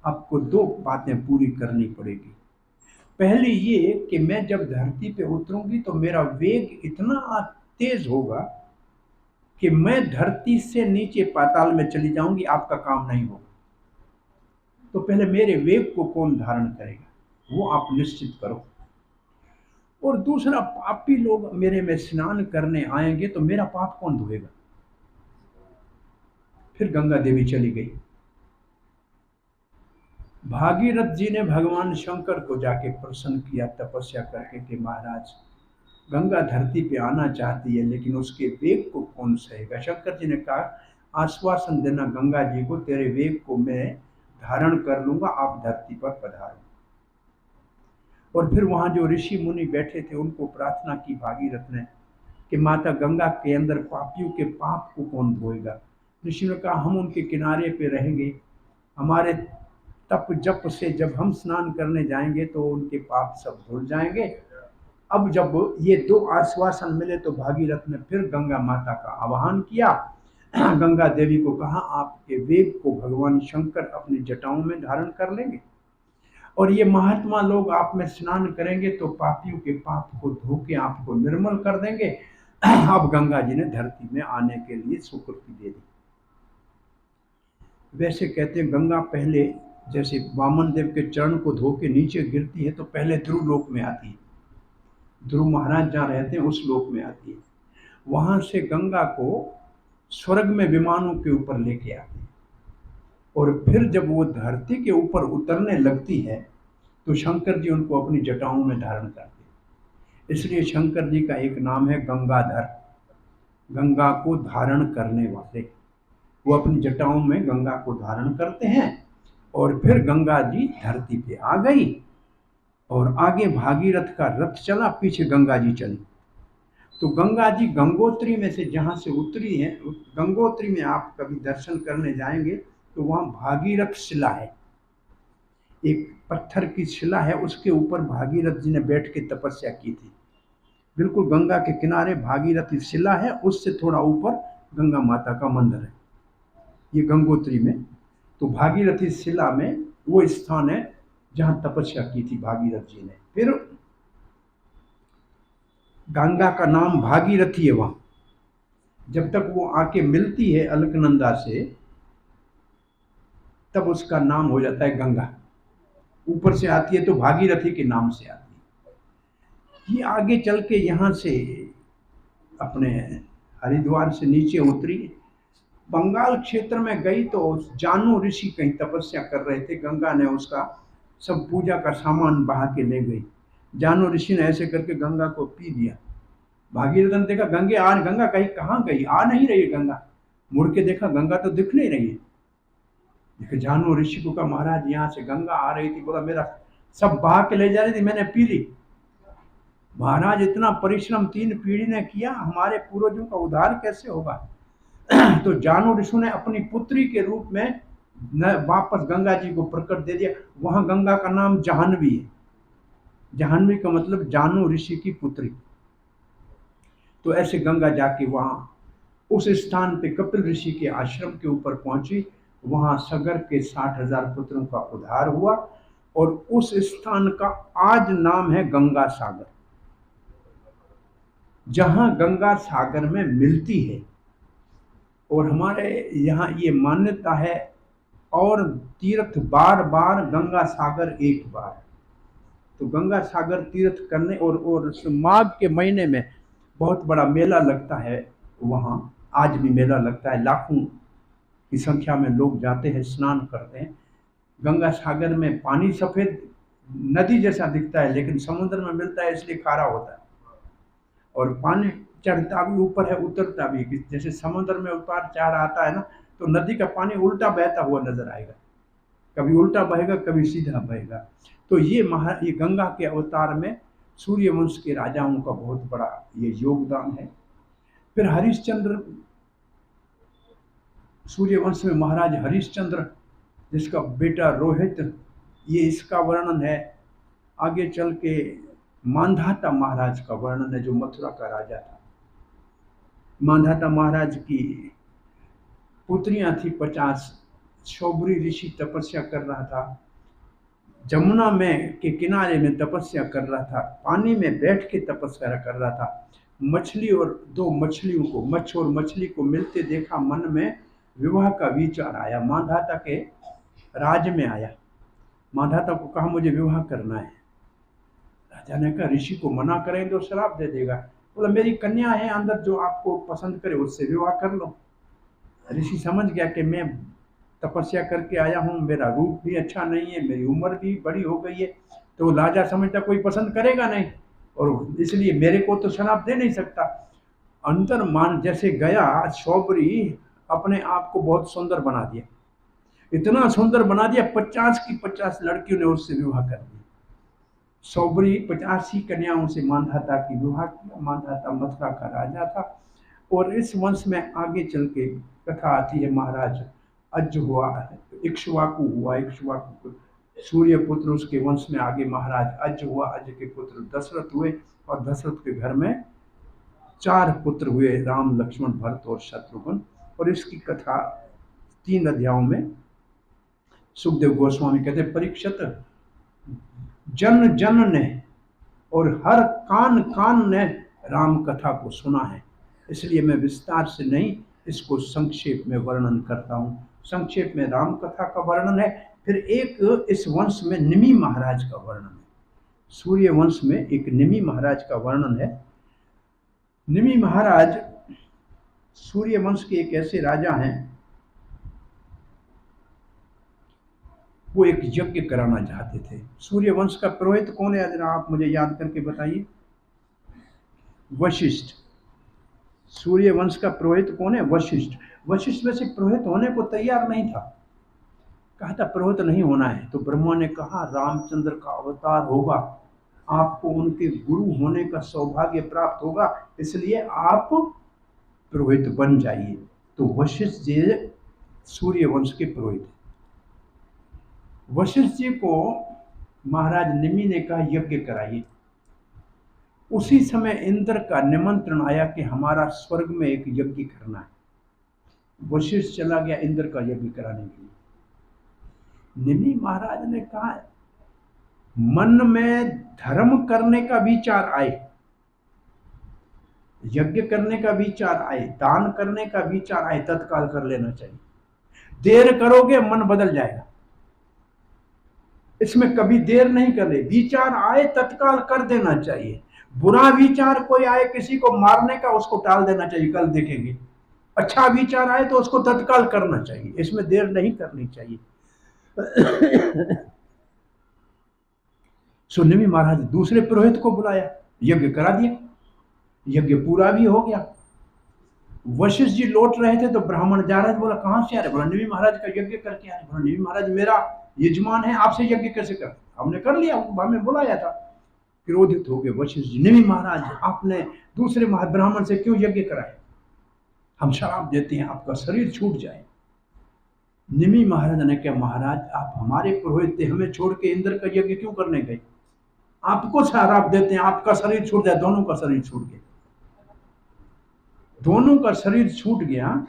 आपको दो बातें पूरी करनी पड़ेगी। पहली ये कि मैं जब धरती पे उतरूंगी तो मेरा वेग इतना तेज होगा कि मैं धरती से नीचे पाताल में चली जाऊंगी, आपका काम नहीं होगा। तो पहले मेरे वेग को कौन धारण करेगा, वो आप निश्चित करो। और दूसरा, पापी लोग मेरे में स्नान करने आएंगे तो मेरा पाप कौन धोएगा। फिर गंगा देवी चली गई। भागीरथ जी ने भगवान शंकर को जाके प्रसन्न किया तपस्या करके कि महाराज, गंगा धरती पे आना चाहती है लेकिन उसके वेग को कौन सहेगा। शंकर जी ने कहा, आश्वासन देना गंगा जी को, तेरे वेग को मैं धारण कर लूंगा, आप धरती पर पधारो। और फिर वहां जो ऋषि मुनि बैठे थे उनको प्रार्थना की भागीरथ ने कि माता गंगा के अंदर पापियों के पाप को कौन धोएगा। ऋषि ने कहा, हम उनके किनारे पे रहेंगे, हमारे तप जप से जब हम स्नान करने जाएंगे तो उनके पाप सब धुल जाएंगे। अब जब ये दो आश्वासन मिले तो भागीरथ ने फिर गंगा माता का आह्वान किया। गंगा देवी को कहा, आपके वेग को भगवान शंकर अपनी जटाओं में धारण कर लेंगे और ये महात्मा लोग आप में स्नान करेंगे तो पापियों के पाप को धो के आपको निर्मल कर देंगे। अब गंगा जी ने धरती में आने के लिए स्वीकृति दे दी। वैसे कहते हैं गंगा पहले जैसे वामन देव के चरण को धो के नीचे गिरती है तो पहले ध्रुव लोक में आती है, ध्रुव महाराज जहाँ रहते हैं उस लोक में आती है। वहां से गंगा को स्वर्ग में विमानों के ऊपर लेके आते हैं और फिर जब वो धरती के ऊपर उतरने लगती है तो शंकर जी उनको अपनी जटाओं में धारण करते हैं। इसलिए शंकर जी का एक नाम है गंगाधर, गंगा को धारण करने वाले। वो अपनी जटाओं में गंगा को धारण करते हैं और फिर गंगा जी धरती पे आ गई और आगे भागीरथ का रथ चला, पीछे गंगा जी चली। तो गंगा जी गंगोत्री में से जहाँ से उतरी है, गंगोत्री में आप कभी दर्शन करने जाएंगे तो वहाँ भागीरथ शिला है, एक पत्थर की शिला है, उसके ऊपर भागीरथ जी ने बैठ के तपस्या की थी। बिल्कुल गंगा के किनारे भागीरथी शिला है, उससे थोड़ा ऊपर गंगा माता का मंदिर है, ये गंगोत्री में। तो भागीरथी शिला में वो स्थान है जहाँ तपस्या की थी भागीरथ जी ने। फिर गंगा का नाम भागीरथी है वहाँ। जब तक वो आके मिलती है अलकनंदा से तब उसका नाम हो जाता है गंगा। ऊपर से आती है तो भागीरथी के नाम से आती है। ये आगे चल के यहाँ से अपने हरिद्वार से नीचे उतरी, बंगाल क्षेत्र में गई तो जानू ऋषि कहीं तपस्या कर रहे थे, गंगा ने उसका सब पूजा का सामान बहा के ले गई। जानू ऋषि ने ऐसे करके गंगा को पी दिया। भागीरथ ने देखा गंगा कहीं कहाँ गई, आ नहीं रही है गंगा। मुड़ के देखा गंगा तो दिख नहीं रही है। देखा जानू ऋषि को कहा, महाराज यहाँ से गंगा आ रही थी, बोला मेरा सब बहा के ले जा रही थी, मैंने पी ली। महाराज इतना परिश्रम 3 पीढ़ी ने किया, हमारे पूर्वजों का उद्धार कैसे होगा। तो जानू ऋषि ने अपनी पुत्री के रूप में वापस गंगा जी को प्रकट दे दिया। वहां गंगा का नाम जाह्नवी है, जाह्नवी का मतलब जानू ऋषि की पुत्री। तो ऐसे गंगा जाके वहां उस स्थान पे कपिल ऋषि के आश्रम के ऊपर पहुंची, वहां सगर के 60,000 पुत्रों का उद्धार हुआ और उस स्थान का आज नाम है गंगा सागर। जहां गंगा सागर में मिलती है और हमारे यहाँ ये मान्यता है, और तीर्थ बार बार गंगा सागर एक बार। तो गंगा सागर तीर्थ करने और माघ के महीने में बहुत बड़ा मेला लगता है वहाँ, आज भी मेला लगता है, लाखों की संख्या में लोग जाते हैं, स्नान करते हैं। गंगा सागर में पानी सफ़ेद नदी जैसा दिखता है लेकिन समुद्र में मिलता है इसलिए खारा होता है और पानी चढ़ता भी ऊपर है उतरता भी, जैसे समुद्र में उतार चढ़ाव आता है ना, तो नदी का पानी उल्टा बहता हुआ नजर आएगा, कभी उल्टा बहेगा कभी सीधा बहेगा। तो ये गंगा के अवतार में सूर्यवंश के राजाओं का बहुत बड़ा ये योगदान है। फिर हरिश्चंद्र, सूर्यवंश में महाराज हरिश्चंद्र जिसका बेटा रोहित, ये इसका वर्णन है। आगे चल के मांधाता महाराज का वर्णन है, जो मथुरा का राजा था। मांधाता महाराज की पुत्रियां थी 50। शौबरी ऋषि तपस्या कर रहा था, जमुना में के किनारे में तपस्या कर रहा था, पानी में बैठ के तपस्या कर रहा था। मछली और दो मछलियों को, मच्छ और मछली को मिलते देखा, मन में विवाह का विचार आया, मांधाता के राज में आया। मांधाता को कहा मुझे विवाह करना है। राजा ने कहा ऋषि को मना करें तो श्राप दे देगा। बोला मेरी कन्या है अंदर, जो आपको पसंद करे उससे विवाह कर लो। ऋषि समझ गया कि मैं तपस्या करके आया हूँ, मेरा रूप भी अच्छा नहीं है, मेरी उम्र भी बड़ी हो गई है, तो राजा समझता कोई पसंद करेगा नहीं, और इसलिए मेरे को तो श्राप दे नहीं सकता। अंतर मान जैसे गया, शौबरी अपने आप को बहुत सुंदर बना दिया, इतना सुंदर बना दिया 50 की 50 लड़कियों ने उससे विवाह कर दिया। शौबरी 85 कन्याओं से मांधाता की विवाह किया। मांधाता मथुरा का राजा था। और इस वंश में आगे चल के कथा आती है, महाराज अज हुआ, इक्ष्वाकु हुआ, इक्ष्वाकु सूर्य पुत्र, उसके वंश में आगे महाराज अज हुआ, अज के पुत्र दशरथ हुए, और दशरथ के घर में 4 पुत्र हुए, राम लक्ष्मण भरत और शत्रुघ्न। और इसकी कथा 3 अध्यायों में सुखदेव गोस्वामी कहते, परीक्षित जन जन ने और हर कान कान ने राम कथा को सुना है, इसलिए मैं विस्तार से नहीं इसको संक्षेप में वर्णन करता हूँ। संक्षेप में राम कथा का वर्णन है, फिर एक इस वंश में निमि महाराज का वर्णन है। सूर्य वंश में एक निमि महाराज का वर्णन है। निमि महाराज सूर्य वंश के एक ऐसे राजा हैं, वो एक यज्ञ कराना चाहते थे। सूर्य वंश का पुरोहित कौन है, जरा आप मुझे याद करके बताइए। वशिष्ठ। सूर्य वंश का पुरोहित कौन है, वशिष्ठ। वशिष्ठ वैसे पुरोहित होने को तैयार नहीं था, कहा था पुरोहित नहीं होना है। तो ब्रह्मा ने कहा रामचंद्र का अवतार होगा, आपको उनके गुरु होने का सौभाग्य प्राप्त होगा, इसलिए आप पुरोहित बन जाइए। तो वशिष्ठ जी सूर्य वंश के पुरोहित। वशिष्ठ जी को महाराज निमि ने कहा यज्ञ कराइए। उसी समय इंद्र का निमंत्रण आया कि हमारा स्वर्ग में एक यज्ञ करना है। वशिष्ठ चला गया इंद्र का यज्ञ कराने के लिए। निमि महाराज ने कहा मन में धर्म करने का विचार आए, यज्ञ करने का विचार आए, दान करने का विचार आए, तत्काल कर लेना चाहिए। देर करोगे मन बदल जाएगा, इसमें कभी देर नहीं करनी। विचार आए तत्काल कर देना चाहिए। बुरा विचार कोई आए किसी को मारने का, उसको टाल देना चाहिए, कल देखेंगे। अच्छा विचार आए तो उसको तत्काल करना चाहिए, इसमें देर नहीं करनी चाहिए। सो निमि महाराज दूसरे पुरोहित को बुलाया, यज्ञ करा दिया, यज्ञ पूरा भी हो गया। वशिष्ठ जी लौट रहे थे तो ब्राह्मण जा रहे थे, बोला कहां से आ रहे, बोला निमि महाराज का यज्ञ करके आ रहे। बोला निमि महाराज मेरा यजमान है, आपसे यज्ञ कैसे कर, हमने कर लिया, हमें बुलाया था। क्रोधित हो गए वशिष्ठ जी, निमि महाराज आपने दूसरे ब्राह्मण से क्यों यज्ञ कराए, हम शराब देते हैं आपका शरीर छूट जाए। निमि महाराज ने कहा महाराज आप हमारे पुरोहित थे, हमें छोड़ के इंद्र का यज्ञ क्यों करने गए, आपको शराब देते हैं आपका शरीर छूट जाए। दोनों का शरीर छूट गया, दोनों का शरीर छूट गया।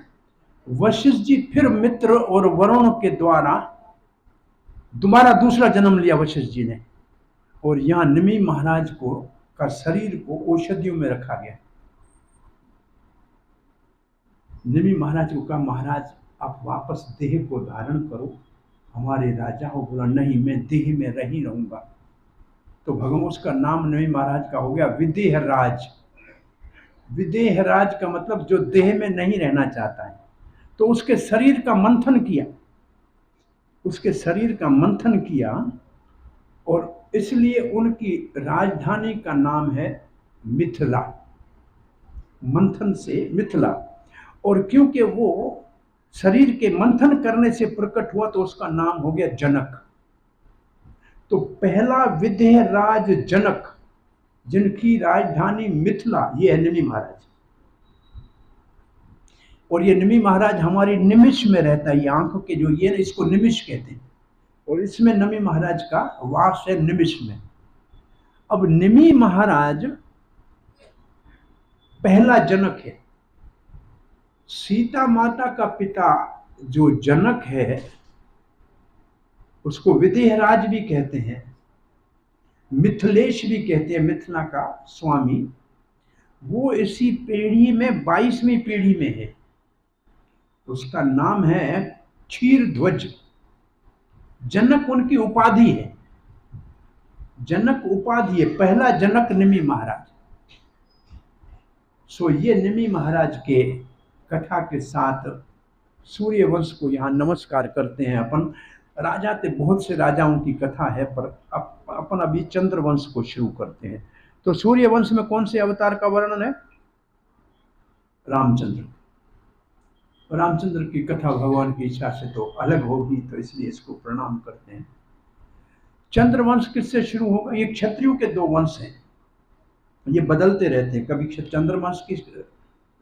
वशिष्ठ जी फिर मित्र और वरुण के द्वारा दोबारा दूसरा जन्म लिया वशिष्ठ जी ने, और यहाँ निमि महाराज को का शरीर को औषधियों में रखा गया। निमि महाराज को कहा महाराज आप वापस देह को धारण करो, हमारे राजा हो। बोला नहीं मैं देह में रह ही रहूंगा। तो भगवान उसका नाम निमि महाराज का हो गया विदेह राज। विदेह राज का मतलब जो देह में नहीं रहना चाहता है। तो उसके शरीर का मंथन किया, उसके शरीर का मंथन किया, और इसलिए उनकी राजधानी का नाम है मिथिला, मंथन से मिथिला। और क्योंकि वो शरीर के मंथन करने से प्रकट हुआ तो उसका नाम हो गया जनक। तो पहला विदेह राज जनक जिनकी राजधानी मिथिला, ये है निमि महाराज। और ये निमि महाराज हमारी निमिष में रहता है, ये आंखों के जो ये इसको निमिष कहते हैं, और इसमें निमि महाराज का वास है निमिष में। अब निमि महाराज पहला जनक है। सीता माता का पिता जो जनक है उसको विदेहराज भी कहते हैं, मिथिलेश भी कहते हैं, मिथिला का स्वामी। वो इसी पीढ़ी में 22वीं पीढ़ी में है। उसका नाम है क्षीरध्वज। जनक उनकी उपाधि है, जनक उपाधि है, पहला जनक निमि महाराज। सो ये निमि महाराज के कथा के साथ सूर्य वंश को यहाँ नमस्कार करते हैं अपन। राजा थे, बहुत से राजाओं की कथा है, पर अपन अभी चंद्र वंश को शुरू करते हैं। तो सूर्य वंश में कौन से अवतार का वर्णन है? रामचंद्र। रामचंद्र की कथा भगवान की इच्छा से तो अलग होगी, तो इसलिए इसको प्रणाम करते हैं। चंद्रवंश किससे शुरू होगा? ये क्षत्रियों के दो वंश हैं, ये बदलते रहते हैं। कभी चंद्रवंश की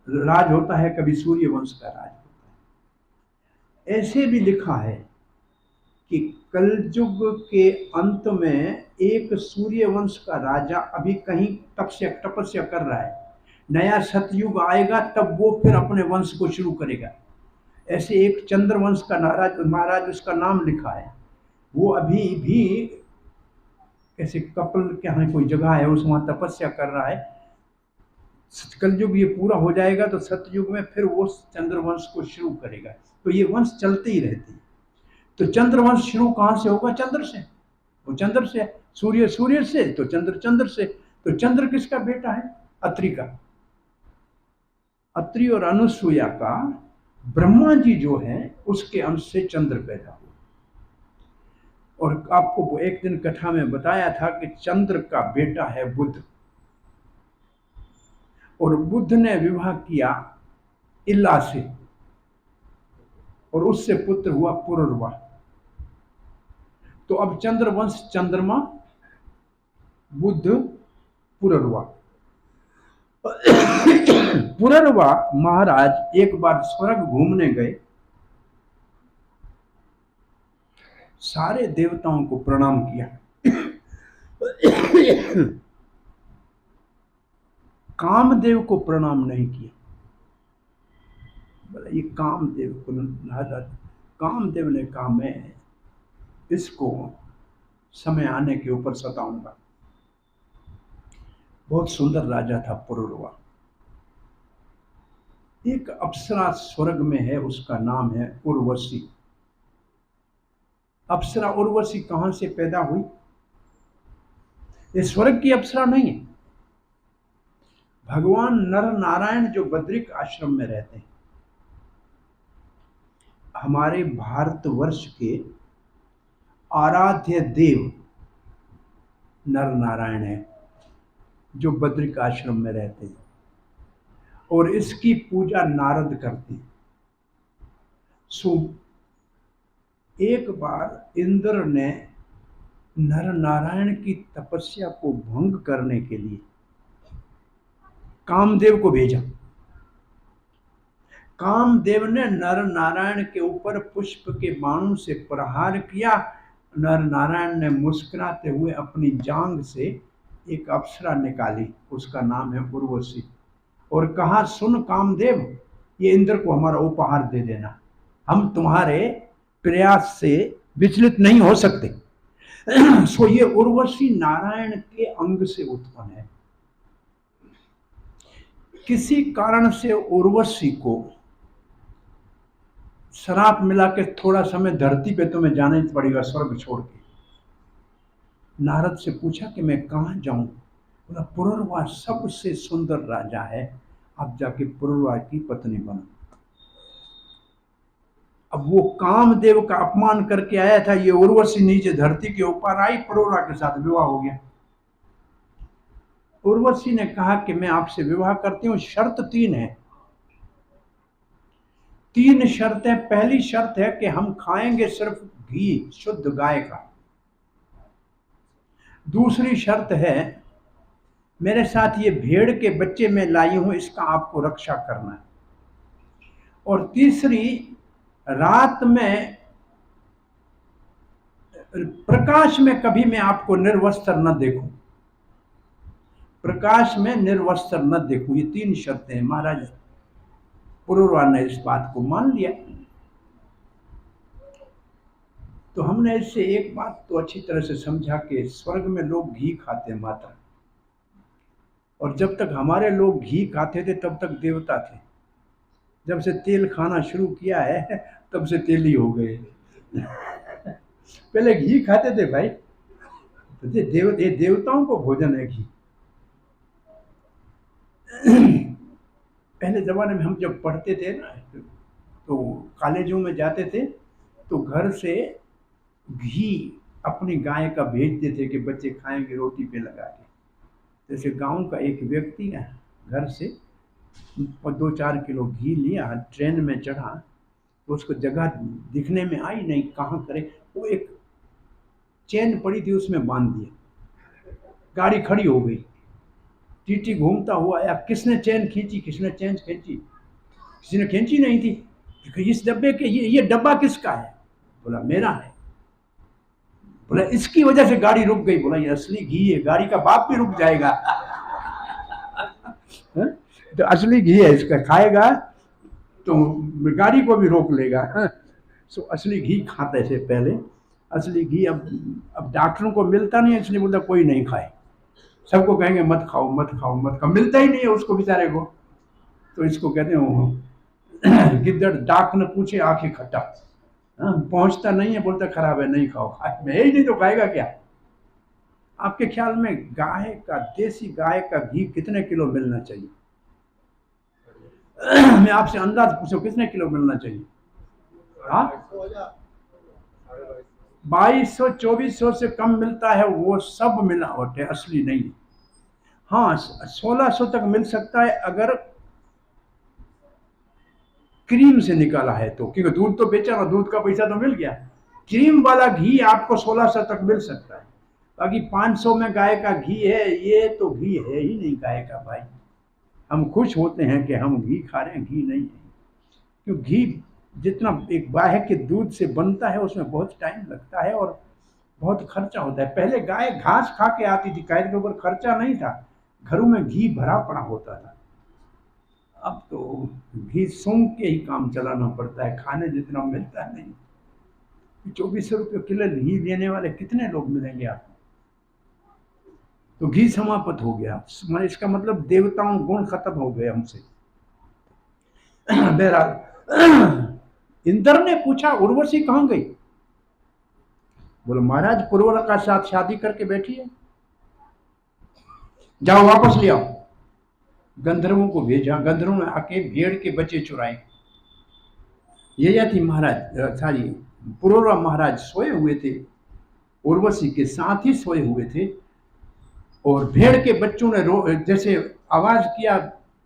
राज होता है, कभी सूर्य वंश का राज होता है। ऐसे भी लिखा है कि कलयुग के अंत में एक सूर्य वंश का राजा अभी कहीं तपस्या कर रहा है। नया सतयुग आएगा तब वो फिर अपने वंश को शुरू करेगा। ऐसे एक चंद्रवंश का महाराज उसका नाम लिखा है, वो अभी भी ऐसे कपिल के यहाँ कोई जगह है, उस वहाँ तपस्या कर रहा है। कलयुग ये पूरा हो जाएगा तो सतयुग में फिर वो चंद्रवंश को शुरू करेगा। तो ये वंश चलते ही रहते हैं। तो चंद्रवंश शुरू कहाँ से होगा? चंद्र से। वो चंद्र से, सूर्य सूर्य से, तो चंद्र चंद्र से। तो चंद्र किसका बेटा है? अत्रि का। अत्रि और अनुसुईया का ब्रह्मा जी जो है उसके अंश से चंद्र पैदा हुआ। और आपको एक दिन कथा में बताया था कि चंद्र का बेटा है बुध, और बुध ने विवाह किया इल्ला से, और उससे पुत्र हुआ पुररवा। तो अब चंद्रवंश चंद्रमा, बुध, पुररवा। पुररवा महाराज एक बार स्वर्ग घूमने गए, सारे देवताओं को प्रणाम किया। कामदेव को प्रणाम नहीं किया। बोला ये कामदेव को, कामदेव ने कहा मैं इसको समय आने के ऊपर सताऊंगा। बहुत सुंदर राजा था पुररवा। एक अप्सरा स्वर्ग में है, उसका नाम है उर्वशी। अप्सरा उर्वशी कहां से पैदा हुई? ये स्वर्ग की अप्सरा नहीं है। भगवान नर नारायण जो बद्रिक आश्रम में रहते हैं, हमारे भारतवर्ष के आराध्य देव नर नारायण है जो बद्रिक आश्रम में रहते हैं, और इसकी पूजा नारद करते हैं। सो एक बार इंद्र ने नर नारायण की तपस्या को भंग करने के लिए कामदेव को भेजा। कामदेव ने नर नारायण के ऊपर पुष्प के बाणों से प्रहार किया। नर नारायण ने मुस्कुराते हुए अपनी जांघ से एक अप्सरा निकाली, उसका नाम है उर्वशी, और कहा सुन कामदेव, ये इंद्र को हमारा उपहार दे देना, हम तुम्हारे प्रयास से विचलित नहीं हो सकते। सो ये उर्वशी नारायण के अंग से उत्पन्न है। किसी कारण से उर्वशी को श्राप मिला के थोड़ा समय धरती पे तुम्हें जाना ही पड़ेगा स्वर्ग छोड़ के। नारद से पूछा कि मैं कहाँ जाऊं? बोला पुररवा सबसे सुंदर राजा है, अब जाके पुररवा की पत्नी बनो। अब वो कामदेव का अपमान करके आया था, ये उर्वशी नीचे धरती के ऊपर आई, पुररवा के साथ विवाह हो गया। उर्वशी ने कहा कि मैं आपसे विवाह करती हूँ, शर्त 3 है। 3 शर्तें। पहली शर्त है कि हम खाएंगे सिर्फ घी शुद्ध गाय का। दूसरी शर्त है मेरे साथ ये भेड़ के बच्चे मैं लाई हूं, इसका आपको रक्षा करना है। और तीसरी, रात में प्रकाश में कभी मैं आपको निर्वस्त्र न देखूं। प्रकाश में निर्वस्त्र न देखूं, ये 3 शर्तें हैं। महाराज पुरूरवा ने इस बात को मान लिया। तो हमने इससे एक बात तो अच्छी तरह से समझा कि स्वर्ग में लोग घी खाते मात्र, और जब तक हमारे लोग घी खाते थे तब तक देवता थे। जब से तेल खाना शुरू किया है तब से तेली हो गए। पहले घी खाते थे भाई, तो ये देवताओं को भोजन है घी। पहले जमाने में हम जब पढ़ते थे ना, तो कॉलेजों में जाते थे तो घर से घी अपनी गाय का भेजते थे कि बच्चे खाएंगे रोटी पे लगा के। जैसे गांव का एक व्यक्ति है, घर से 2-4 किलो घी लिया, ट्रेन में चढ़ा, तो उसको जगह दिखने में आई नहीं, कहाँ करे, वो एक चेन पड़ी थी उसमें बांध दिया। गाड़ी खड़ी हो गई, टीटी घूमता हुआ आया, किसने चेन खींची, किसने चेन खींची? किसी ने खींची नहीं थी। इस डब्बे के ये डब्बा किसका है? बोला मेरा है। बोला इसकी वजह से गाड़ी रुक गई। बोला ये असली घी है, गाड़ी का बाप भी रुक जाएगा। तो असली घी है, इसका खाएगा तो गाड़ी को भी रोक लेगा। सो असली घी खाते थे पहले। असली घी अब डॉक्टरों को मिलता नहीं है, इसलिए बोलता कोई नहीं खाए। सबको कहेंगे मत खाओ मत खाओ मत खाओ, मिलता ही नहीं है उसको बेचारे को। तो इसको कहते हैं गिद्दड़ डाक न पूछे आंखें खट्टा। पहुंचता नहीं है, बोलता खराब है नहीं खाओ। मैं ही नहीं तो खाएगा क्या? आपके ख्याल में गाय का, देसी गाय का घी कितने किलो मिलना चाहिए? मैं आपसे अंदाज पूछूं कितने किलो मिलना चाहिए? हाँ, 2200-2400 से कम मिलता है, वो सब मिलावट है, असली नहीं। हाँ, 1600 तक मिल सकता है अगर क्रीम से निकाला है तो, क्योंकि दूध तो बेचा ना, दूध का पैसा तो मिल गया। क्रीम वाला घी आपको 1600 तक मिल सकता है। बाकी 500 में गाय का घी है, ये तो घी है ही नहीं गाय का भाई। हम खुश होते हैं कि हम घी खा रहे हैं, घी नहीं है। क्योंकि घी जितना एक गाय के दूध से बनता है उसमें बहुत टाइम लगता है और बहुत खर्चा होता है। पहले गाय घास खा के आती थी, गाय के ऊपर खर्चा नहीं था, घरों में घी भरा पड़ा होता था। अब तो घी सूंघ के ही काम चलाना पड़ता है, खाने जितना मिलता नहीं। 2400 रुपये किलो घी लेने वाले कितने लोग मिलेंगे आपको? तो घी समाप्त हो गया, इसका मतलब देवताओं गुण खत्म हो गए हमसे। बहरहाल इंद्र ने पूछा उर्वशी कहाँ गई? बोले महाराज पुरोला का साथ शादी करके बैठी है, जाओ वापस ले आओ। गंधर्वों को भेजा, गंधर्वों ने आके भेड़ के बच्चे चुराए। ययाति महाराज सॉरी पुरोला महाराज सोए हुए थे, उर्वशी के साथ ही सोए हुए थे, और भेड़ के बच्चों ने जैसे आवाज किया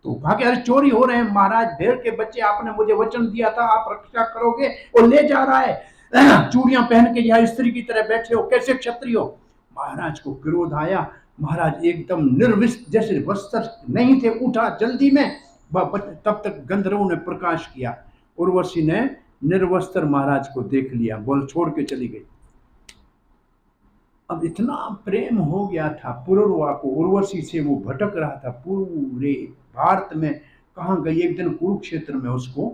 तो भागे, अरे चोरी हो रहे हैं महाराज, भेड़ के बच्चे, आपने मुझे वचन दिया था आप रक्षा करोगे, और ले जा रहा है। चूड़ियां पहन के यहाँ स्त्री की तरह बैठे हो, कैसे क्षत्रिय हो? महाराज को क्रोध आया। महाराज एकदम निर्विष्ट, जैसे वस्त्र नहीं थे, उठा जल्दी में। तब तक गंधर्वों ने प्रकाश किया, उर्वशी ने निर्वस्त्र महाराज को देख लिया, बोल छोड़ के चली गई। अब इतना प्रेम हो गया था पुरुरवा को उर्वशी से, वो भटक रहा था पूरे भारत में, कहाँ गई। एक दिन कुरुक्षेत्र में उसको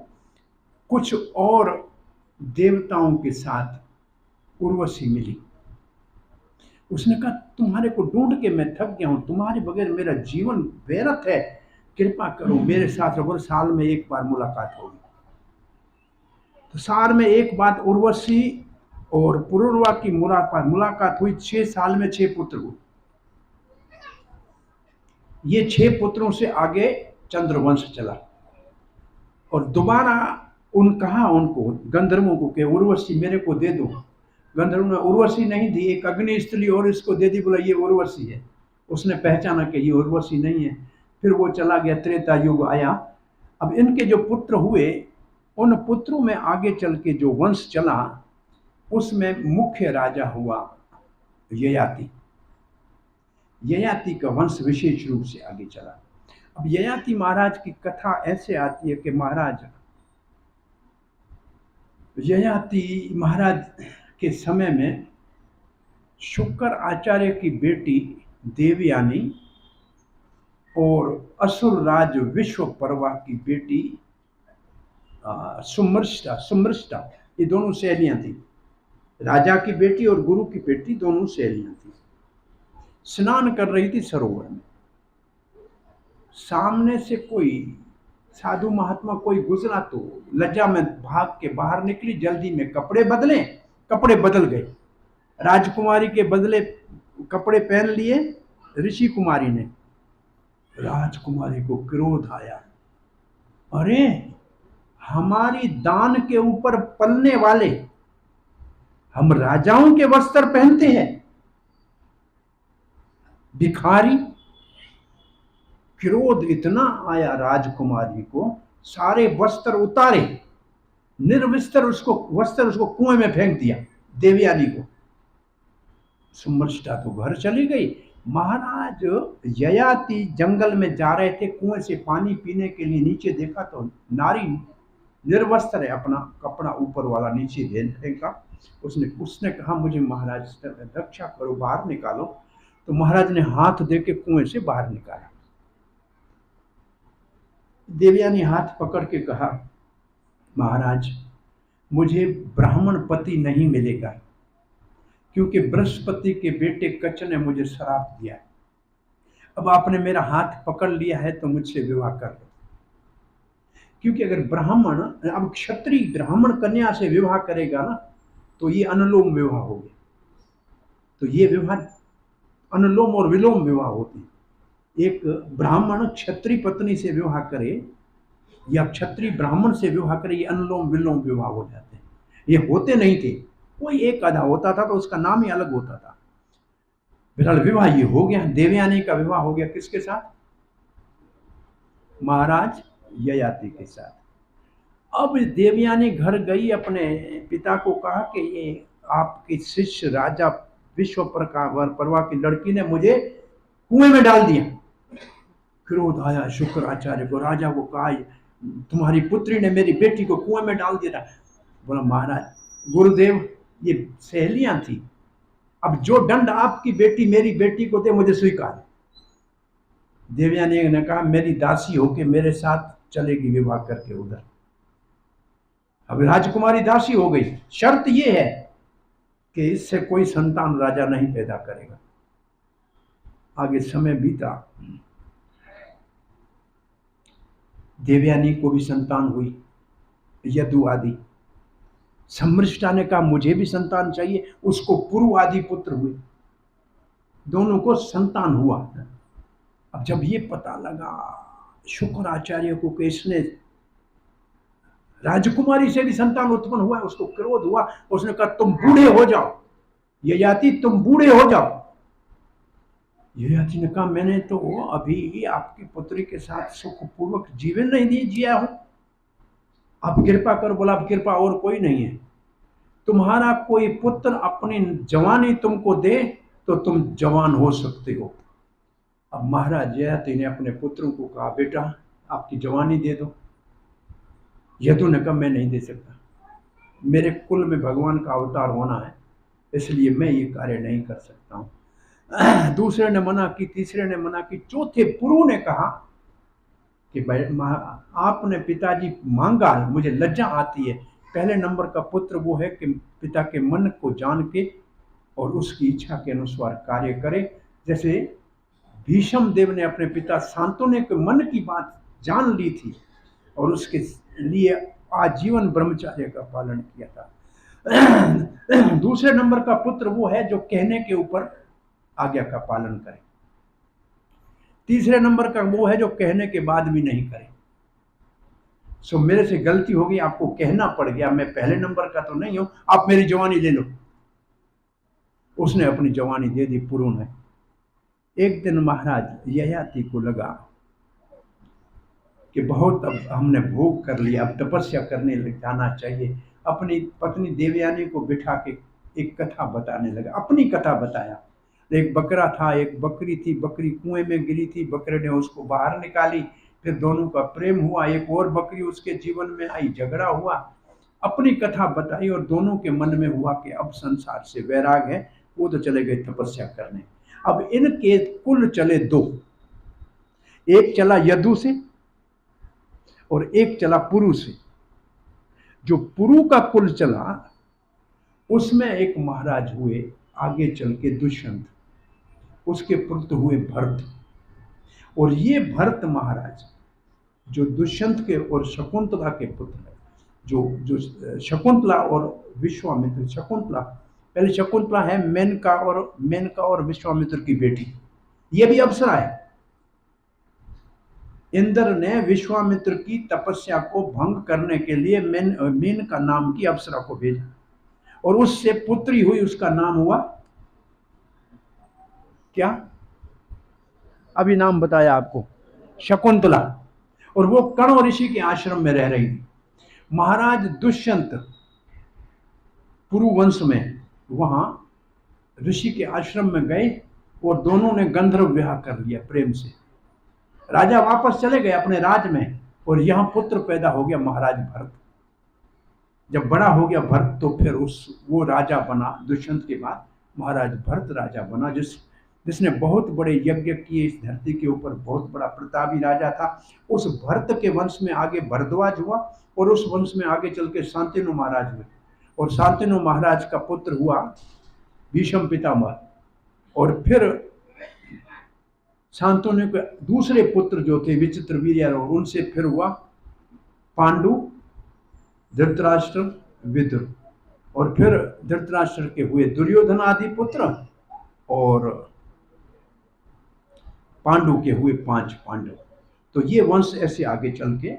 कुछ और देवताओं के साथ उर्वशी मिली। उसने कहा तुम्हारे को ढूंढ के मैं थक गया हूं, तुम्हारे बगैर मेरा जीवन व्यर्थ है, कृपा करो मेरे साथ रहो, साल में एक बार मुलाकात होगी। तो साल में एक बार उर्वशी और पुरुरवा की मुलाकात हुई। 6 साल में 6 पुत्र हुए। ये 6 पुत्रों से आगे चंद्रवंश चला, और दोबारा कहा उनको गंधर्वों को कि उर्वशी मेरे को दे दो। गंधर्व ने उर्वशी नहीं दी, एक अग्नि स्त्री और इसको दे दी, बोला ये उर्वशी है। उसने पहचाना कि ये उर्वशी नहीं है। फिर वो चला गया, त्रेता युग आया। अब इनके जो पुत्र हुए, उन पुत्रों में आगे चल के जो वंश चला, उसमें मुख्य राजा हुआ ययाति। ययाति का वंश विशेष रूप से आगे चला। अब ययाति महाराज की कथा ऐसे आती है कि महाराज ययाति महाराज के समय में शुक्र आचार्य की बेटी देवयानी और असुर राज विश्वपर्वा की बेटी सुमृष्टा, ये दोनों सहेलियां थी। राजा की बेटी और गुरु की बेटी दोनों सहेलियां थी। स्नान कर रही थी सरोवर में। सामने से कोई साधु महात्मा कोई गुजरा तो लज्जा में भाग के बाहर निकली, जल्दी में कपड़े बदले, कपड़े बदल गए। राजकुमारी के बदले कपड़े पहन लिए ऋषि कुमारी ने। राजकुमारी को क्रोध आया, अरे हमारी दान के ऊपर पलने वाले, हम राजाओं के वस्त्र पहनते हैं, भिखारी। क्रोध इतना आया राजकुमारी को, सारे वस्त्र उतारे, निर्वस्त्र उसको वस्त्र उसको कुएं में फेंक दिया, देवयानी को। सुमृष्टा तो घर चली गई। महाराज ययाति जंगल में जा रहे थे, कुएं से पानी पीने के लिए नीचे देखा तो नारी निर्वस्त्र है, अपना कपड़ा ऊपर वाला नीचे फेंका। उसने कहा मुझे महाराज रक्षा करो, बाहर निकालो। तो महाराज ने हाथ दे के कुएं से बाहर निकाला। देवयानी हाथ पकड़ के कहा, महाराज मुझे ब्राह्मण पति नहीं मिलेगा, क्योंकि बृहस्पति के बेटे कच्छ ने मुझे श्राप दिया। अब आपने मेरा हाथ पकड़ लिया है तो मुझसे विवाह कर लो। क्योंकि अगर ब्राह्मण, अब क्षत्रिय ब्राह्मण कन्या से विवाह करेगा ना तो ये अनुलोम विवाह हो गया। तो ये विवाह अनुलोम और विलोम विवाह होती है। एक ब्राह्मण क्षत्रिय पत्नी से विवाह करे या क्षत्रिय ब्राह्मण से विवाह करे, ये अनुलोम विलोम विवाह हो जाते हैं। ये होते नहीं थे, कोई एक आधा होता था तो उसका नाम ही अलग होता था। बहरहाल विवाह ये हो गया, देवयानी का विवाह हो गया किसके साथ? महाराज ययाति के साथ। अब देवयानी घर गई, अपने पिता को कहा कि ये आपके शिष्य राजा विश्वपर्वा की लड़की ने मुझे कुएं में डाल दिया। क्रोध आया शुक्राचार्य को, राजा को कहा तुम्हारी पुत्री ने मेरी बेटी को कुएं में डाल दिया। बोला महाराज गुरुदेव ये सहेलियां थी, अब जो दंड आपकी बेटी मेरी बेटी को दे मुझे स्वीकार है। देवयानी ने कहा मेरी दासी होके मेरे साथ चलेगी विवाह करके उधर। अब राजकुमारी दासी हो गई। शर्त यह है कि इससे कोई संतान राजा नहीं पैदा करेगा। आगे समय बीता, देवयानी को भी संतान हुई, यदु आदि। सम्मृष्टा ने कहा मुझे भी संतान चाहिए, उसको पुरु आदि पुत्र हुए, दोनों को संतान हुआ। अब जब ये पता लगा शुक्राचार्य को कि इसने राजकुमारी से भी संतान उत्पन्न हुआ है, उसको क्रोध हुआ। उसने कहा तुम बूढ़े हो जाओ, ययाति तुम बूढ़े हो जाओ। ययाति ने कहा मैंने तो अभी आपकी पुत्री के साथ सुखपूर्वक जीवन नहीं जिया हूं, आप कृपा करो। बोला अब कृपा और कोई नहीं है, तुम्हारा कोई पुत्र अपनी जवानी तुमको दे तो तुम जवान हो सकते हो। अब महाराज ययाति ने अपने पुत्रों को कहा बेटा आपकी जवानी दे दो। यदु ने कहा मैं नहीं दे सकता, मेरे कुल में भगवान का अवतार होना है, इसलिए मैं ये कार्य नहीं कर सकता हूँ। दूसरे ने मना की, तीसरे ने मना की, चौथे पुरु ने कहा कि भाई आपने पिताजी मांगा, मुझे लज्जा आती है। पहले नंबर का पुत्र वो है कि पिता के मन को जान के और उसकी इच्छा के अनुसार कार्य करे। जैसे भीष्म देव ने अपने पिता शांतनु के मन की बात जान ली थी और उसके लिए आजीवन ब्रह्मचर्य का पालन किया था। दूसरे नंबर का पुत्र वो है जो कहने के ऊपर आज्ञा का पालन करे। तीसरे नंबर का वो है जो कहने के बाद भी नहीं करे। सो मेरे से गलती हो गई, आपको कहना पड़ गया, मैं पहले नंबर का तो नहीं हूं, आप मेरी जवानी ले लो। उसने अपनी जवानी दे दी पुरु ने। एक दिन महाराज ययाति को लगा कि बहुत अब हमने भोग कर लिया, अब तपस्या करने लग जाना चाहिए। अपनी पत्नी देवयानी को बिठा के एक कथा बताने लगा। अपनी कथा बताया। एक बकरा था, एक बकरी थी, बकरी कुएं में गिरी थी, बकरे ने उसको बाहर निकाली, फिर दोनों का प्रेम हुआ, एक और बकरी उसके जीवन में आई, झगड़ा हुआ। अपनी कथा बताई और दोनों के मन में हुआ कि अब संसार से वैराग है, वो तो चले गए तपस्या करने। अब इनके कुल चले दो, एक चला यदु से और एक चला पुरु से। जो पुरु का कुल चला उसमें एक महाराज हुए आगे चल के दुष्यंत, उसके पुत्र हुए भरत। और ये भरत महाराज जो दुष्यंत के और शकुंतला के पुत्र है, जो शकुंतला और विश्वामित्र, शकुंतला पहले शकुंतला है मेनका और विश्वामित्र की बेटी, ये भी अप्सरा है। इंद्र ने विश्वामित्र की तपस्या को भंग करने के लिए मेनका नाम की अप्सरा को भेजा और उससे पुत्री हुई, उसका नाम हुआ क्या, अभी नाम बताया आपको, शकुंतला। और वो कण्व ऋषि के आश्रम में रह रही थी। महाराज दुष्यंत पुरु वंश में वहां ऋषि के आश्रम में गए और दोनों ने गंधर्व विवाह कर लिया प्रेम से। राजा वापस चले गए अपने राज में और यहां पुत्र पैदा हो गया महाराज भरत। जब बड़ा हो गया भरत तो फिर वो राजा बना, दुष्यंत के बाद महाराज भरत राजा बना, जिसने बहुत बड़े यज्ञ किए इस धरती के ऊपर, बहुत बड़ा प्रतापी राजा था। उस भरत के वंश में आगे भरद्वाज हुआ और उस वंश में आगे चल के शांतनु महाराज हुए और शांतनु महाराज का पुत्र हुआ भीष्म पितामह। और फिर शांतनु के दूसरे पुत्र जो थे विचित्र वीर्य, उनसे फिर हुआ पांडु, धृतराष्ट्र, विदुर। और फिर धृतराष्ट्र के हुए दुर्योधन आदि पुत्र और पांडु के हुए 5 पांडव। तो ये वंश ऐसे आगे चल के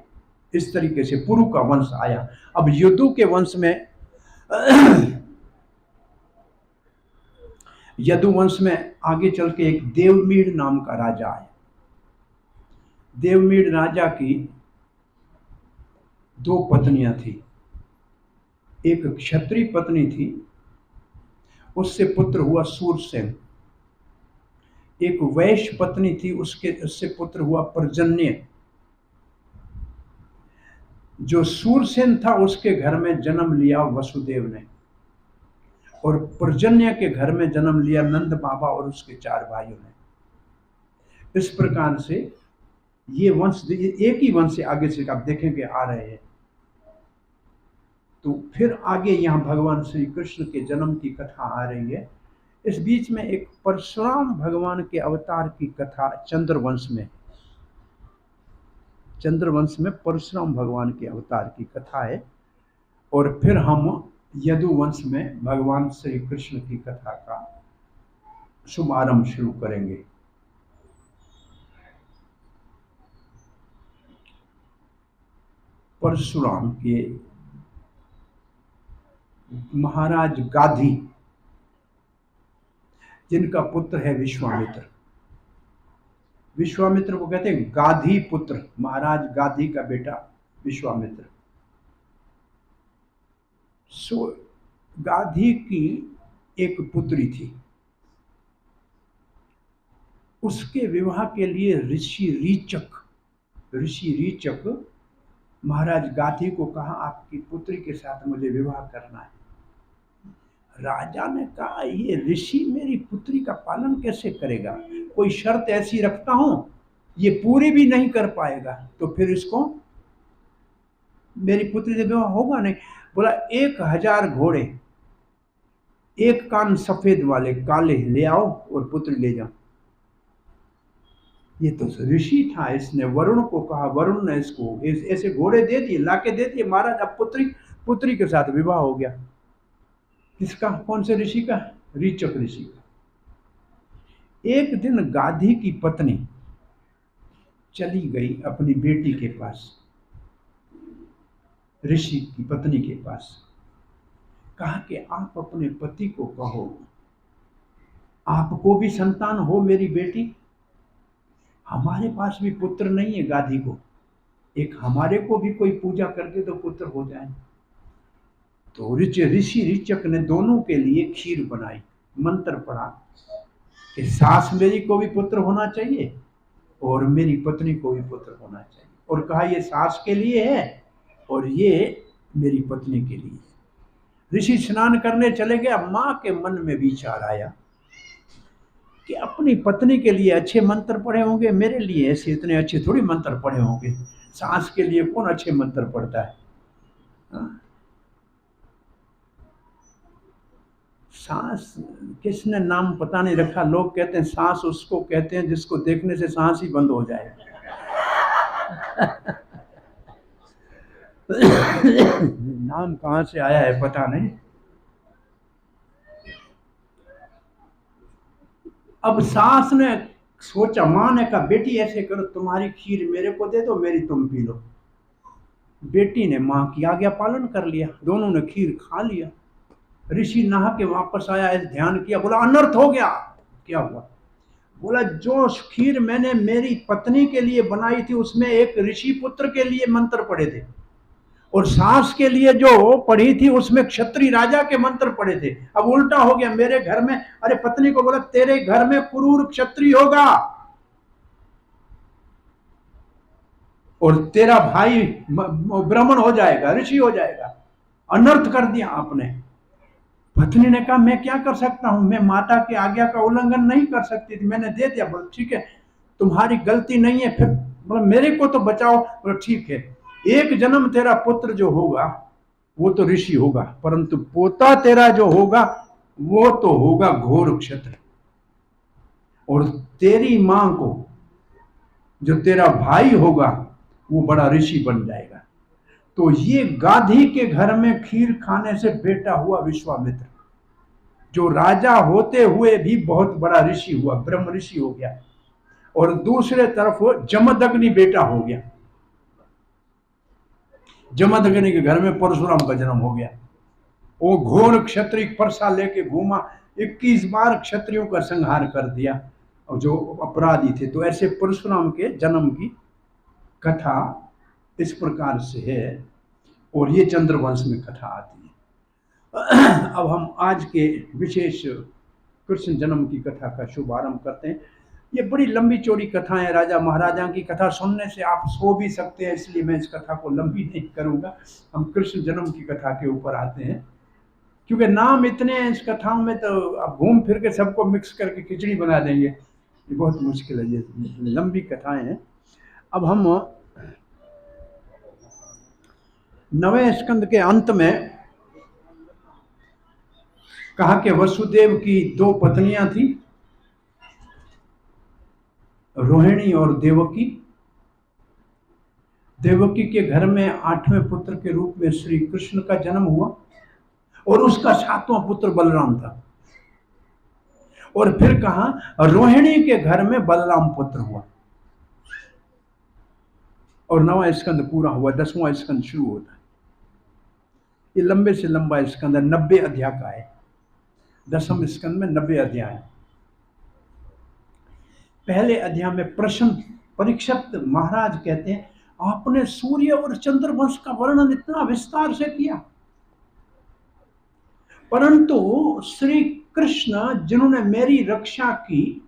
इस तरीके से पुरु का वंश आया। अब यदु के वंश में यदु वंश में आगे चल के एक देवमीड़ नाम का राजा आया। देवमीड़ राजा की 2 पत्नियां थी। एक क्षत्रिय पत्नी थी, उससे पुत्र हुआ सूरसेन। एक वैश्य पत्नी थी, उससे पुत्र हुआ पर्जन्य। जो सूरसेन था उसके घर में जन्म लिया वसुदेव ने और पर्जन्य के घर में जन्म लिया नंद बाबा और उसके 4 भाइयों ने। इस प्रकार से ये वंश एक ही वंश से आगे से आप देखेंगे आ रहे हैं। तो फिर आगे यहाँ भगवान श्री कृष्ण के जन्म की कथा आ रही है। इस बीच में एक परशुराम भगवान के अवतार की कथा चंद्रवंश में, चंद्रवंश में परशुराम भगवान के अवतार की कथा है। और फिर हम यदुवंश में भगवान श्री कृष्ण की कथा का शुभारंभ शुरू करेंगे। परशुराम के महाराज गाधी, जिनका पुत्र है विश्वामित्र। विश्वामित्र को कहते हैं गाधी पुत्र, महाराज गाधी का बेटा विश्वामित्र। सो गाधी की एक पुत्री थी, उसके विवाह के लिए ऋषि रीचक महाराज गाधी को कहा आपकी पुत्री के साथ मुझे विवाह करना है। राजा ने कहा ये ऋषि मेरी पुत्री का पालन कैसे करेगा, कोई शर्त ऐसी रखता हूं ये पूरी भी नहीं कर पाएगा तो फिर इसको मेरी पुत्री से विवाह होगा नहीं। बोला 1000 घोड़े, एक कान सफेद वाले काले ले आओ और पुत्री ले जाओ। ये तो ऋषि था, इसने वरुण को कहा, वरुण ने इसको ऐसे घोड़े दे दिए, लाके दे दिए। महाराज अब पुत्री के साथ विवाह हो गया। किसका, कौन से ऋषि का, रीचक ऋषि का। एक दिन गाधी की पत्नी चली गई अपनी बेटी के पास, ऋषि की पत्नी के पास, कहा कि आप अपने पति को कहो आपको भी संतान हो मेरी बेटी, हमारे पास भी पुत्र नहीं है गाधी को, एक हमारे को भी कोई पूजा करके तो पुत्र हो जाए। तो ऋषि रीचक ने दोनों के लिए खीर बनाई, मंत्र पढ़ा कि सास मेरी को भी पुत्र होना चाहिए और मेरी पत्नी को भी पुत्र होना चाहिए, और कहा ये सास के लिए है और ये मेरी पत्नी के लिए। ऋषि स्नान करने चले गए। मां के मन में विचार आया कि अपनी पत्नी के लिए अच्छे मंत्र पढ़े होंगे, मेरे लिए ऐसे इतने अच्छे थोड़ी मंत्र पढ़े होंगे। सास के लिए कौन अच्छे मंत्र पढ़ता है? हाँ? सांस किसने नाम पता नहीं रखा, लोग कहते हैं सांस उसको कहते हैं जिसको देखने से सांस ही बंद हो जाए। नाम कहाँ से आया है पता नहीं। अब सास ने सोचा, माँ ने कहा बेटी ऐसे करो, तुम्हारी खीर मेरे को दे दो, मेरी तुम पी लो। बेटी ने माँ की आज्ञा पालन कर लिया, दोनों ने खीर खा लिया। ऋषि नहा के वापस आया, ऐसे ध्यान किया, बोला अनर्थ हो गया। क्या हुआ? बोला जो खीर मैंने मेरी पत्नी के लिए बनाई थी उसमें एक ऋषि पुत्र के लिए मंत्र पढ़े थे, और सास के लिए जो पढ़ी थी उसमें क्षत्रिय राजा के मंत्र पढ़े थे। अब उल्टा हो गया मेरे घर में। अरे पत्नी को बोला तेरे घर में क्रूर क्षत्रिय होगा और तेरा भाई ब्राह्मण हो जाएगा, ऋषि हो जाएगा। अनर्थ कर दिया आपने। पत्नी ने कहा मैं क्या कर सकता हूं, मैं माता की आज्ञा का उल्लंघन नहीं कर सकती थी, मैंने दे दिया। बोला ठीक है, तुम्हारी गलती नहीं है। फिर बोला मेरे को तो बचाओ। बोला ठीक है, एक जन्म तेरा पुत्र जो होगा वो तो ऋषि होगा, परंतु पोता तेरा जो होगा वो तो होगा घोर क्षत्र, और तेरी मां को जो तेरा भाई होगा वो बड़ा ऋषि बन जाएगा। तो ये गाधी के घर में खीर खाने से बेटा हुआ विश्वामित्र, जो राजा होते हुए भी बहुत बड़ा ऋषि हुआ, ब्रह्म ऋषि हो गया। और दूसरे तरफ जमदग्नि बेटा हो गया, जमदग्नि के घर में परशुराम का जन्म हो गया। वो घोर क्षत्रिय परसा लेके घूमा, 21 बार क्षत्रियों का संहार कर दिया और जो अपराधी थे। तो ऐसे परशुराम के जन्म की कथा इस प्रकार से है, और ये चंद्रवंश में कथा आती है। अब हम आज के विशेष कृष्ण जन्म की कथा का शुभारंभ करते हैं। ये बड़ी लंबी चौड़ी कथा है, राजा महाराजा की कथा सुनने से आप सो भी सकते हैं, इसलिए मैं इस कथा को लंबी नहीं करूंगा। हम कृष्ण जन्म की कथा के ऊपर आते हैं, क्योंकि नाम इतने हैं इस कथाओं में, तो अब घूम फिर के सबको मिक्स करके खिचड़ी बना देंगे, ये बहुत मुश्किल है, ये लंबी कथाएं हैं। अब हम 9वें स्कंद के अंत में कहा कि वसुदेव की 2 पत्नियां थी, रोहिणी और देवकी। देवकी के घर में 8वें पुत्र के रूप में श्री कृष्ण का जन्म हुआ, और उसका 7वां पुत्र बलराम था। और फिर कहा रोहिणी के घर में बलराम पुत्र हुआ, और 9वां स्कंद पूरा हुआ, 10वां स्कंद शुरू होता है। ये लंबे से लंबा स्कंद है, 90 अध्याय का है। 10वें स्कंद में 90 अध्याय। पहले अध्याय में प्रश्न परीक्षित महाराज कहते हैं आपने सूर्य और चंद्रवंश का वर्णन इतना विस्तार से किया, परंतु श्री कृष्ण जिन्होंने मेरी रक्षा की,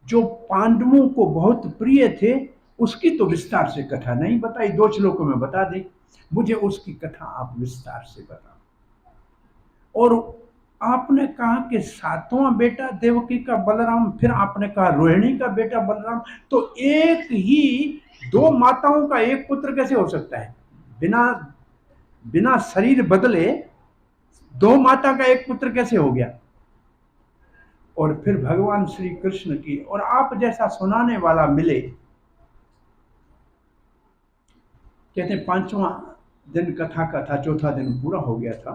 जो पांडवों को बहुत प्रिय थे, उसकी तो विस्तार से कथा नहीं बताई, 2 श्लोकों में बता दी। मुझे उसकी कथा आप विस्तार से बताओ। और आपने कहा कि 7वां बेटा देवकी का बलराम, फिर आपने कहा रोहिणी का बेटा बलराम, तो एक ही 2 माताओं का एक पुत्र कैसे हो सकता है? बिना बिना शरीर बदले 2 माता का एक पुत्र कैसे हो गया? और फिर भगवान श्री कृष्ण की और आप जैसा सुनाने वाला मिले। कहते हैं 5वां दिन कथा का था, 4था दिन पूरा हो गया था,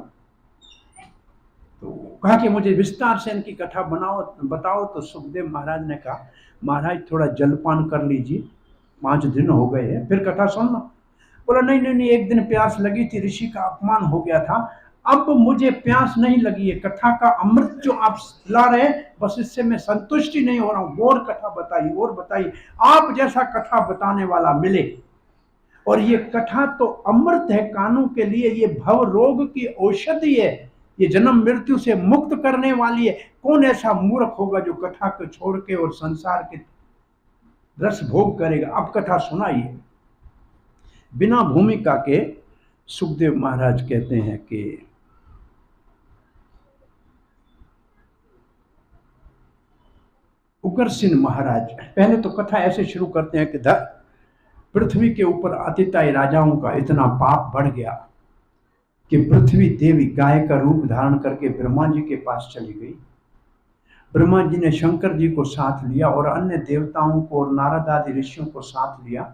तो कहा कि मुझे विस्तार से इनकी कथा बताओ। तो सुखदेव महाराज ने कहा महाराज थोड़ा जलपान कर लीजिए, 5 दिन हो गए हैं, फिर कथा सुनना। बोला नहीं नहीं नहीं, एक दिन प्यास लगी थी, ऋषि का अपमान हो गया था, अब मुझे प्यास नहीं लगी है। कथा का अमृत जो आप ला रहे हैं, बस इससे मैं संतुष्टि नहीं हो रहा हूं, और कथा बताइए और बताइए, आप जैसा कथा बताने वाला मिले। और ये कथा तो अमृत है कानों के लिए, ये भव रोग की औषधि है, ये जन्म मृत्यु से मुक्त करने वाली है। कौन ऐसा मूर्ख होगा जो कथा को छोड़ के और संसार के रस भोग करेगा? अब कथा सुनाइए। बिना भूमिका के सुखदेव महाराज कहते हैं कि उग्रसेन महाराज, पहले तो कथा ऐसे शुरू करते हैं कि पृथ्वी के ऊपर अतिताई राजाओं का इतना पाप बढ़ गया कि पृथ्वी देवी गाय का रूप धारण करके ब्रह्मा जी के पास चली गई। ब्रह्मा जी ने शंकर जी को साथ लिया और अन्य देवताओं को और नारद आदि ऋषियों को साथ लिया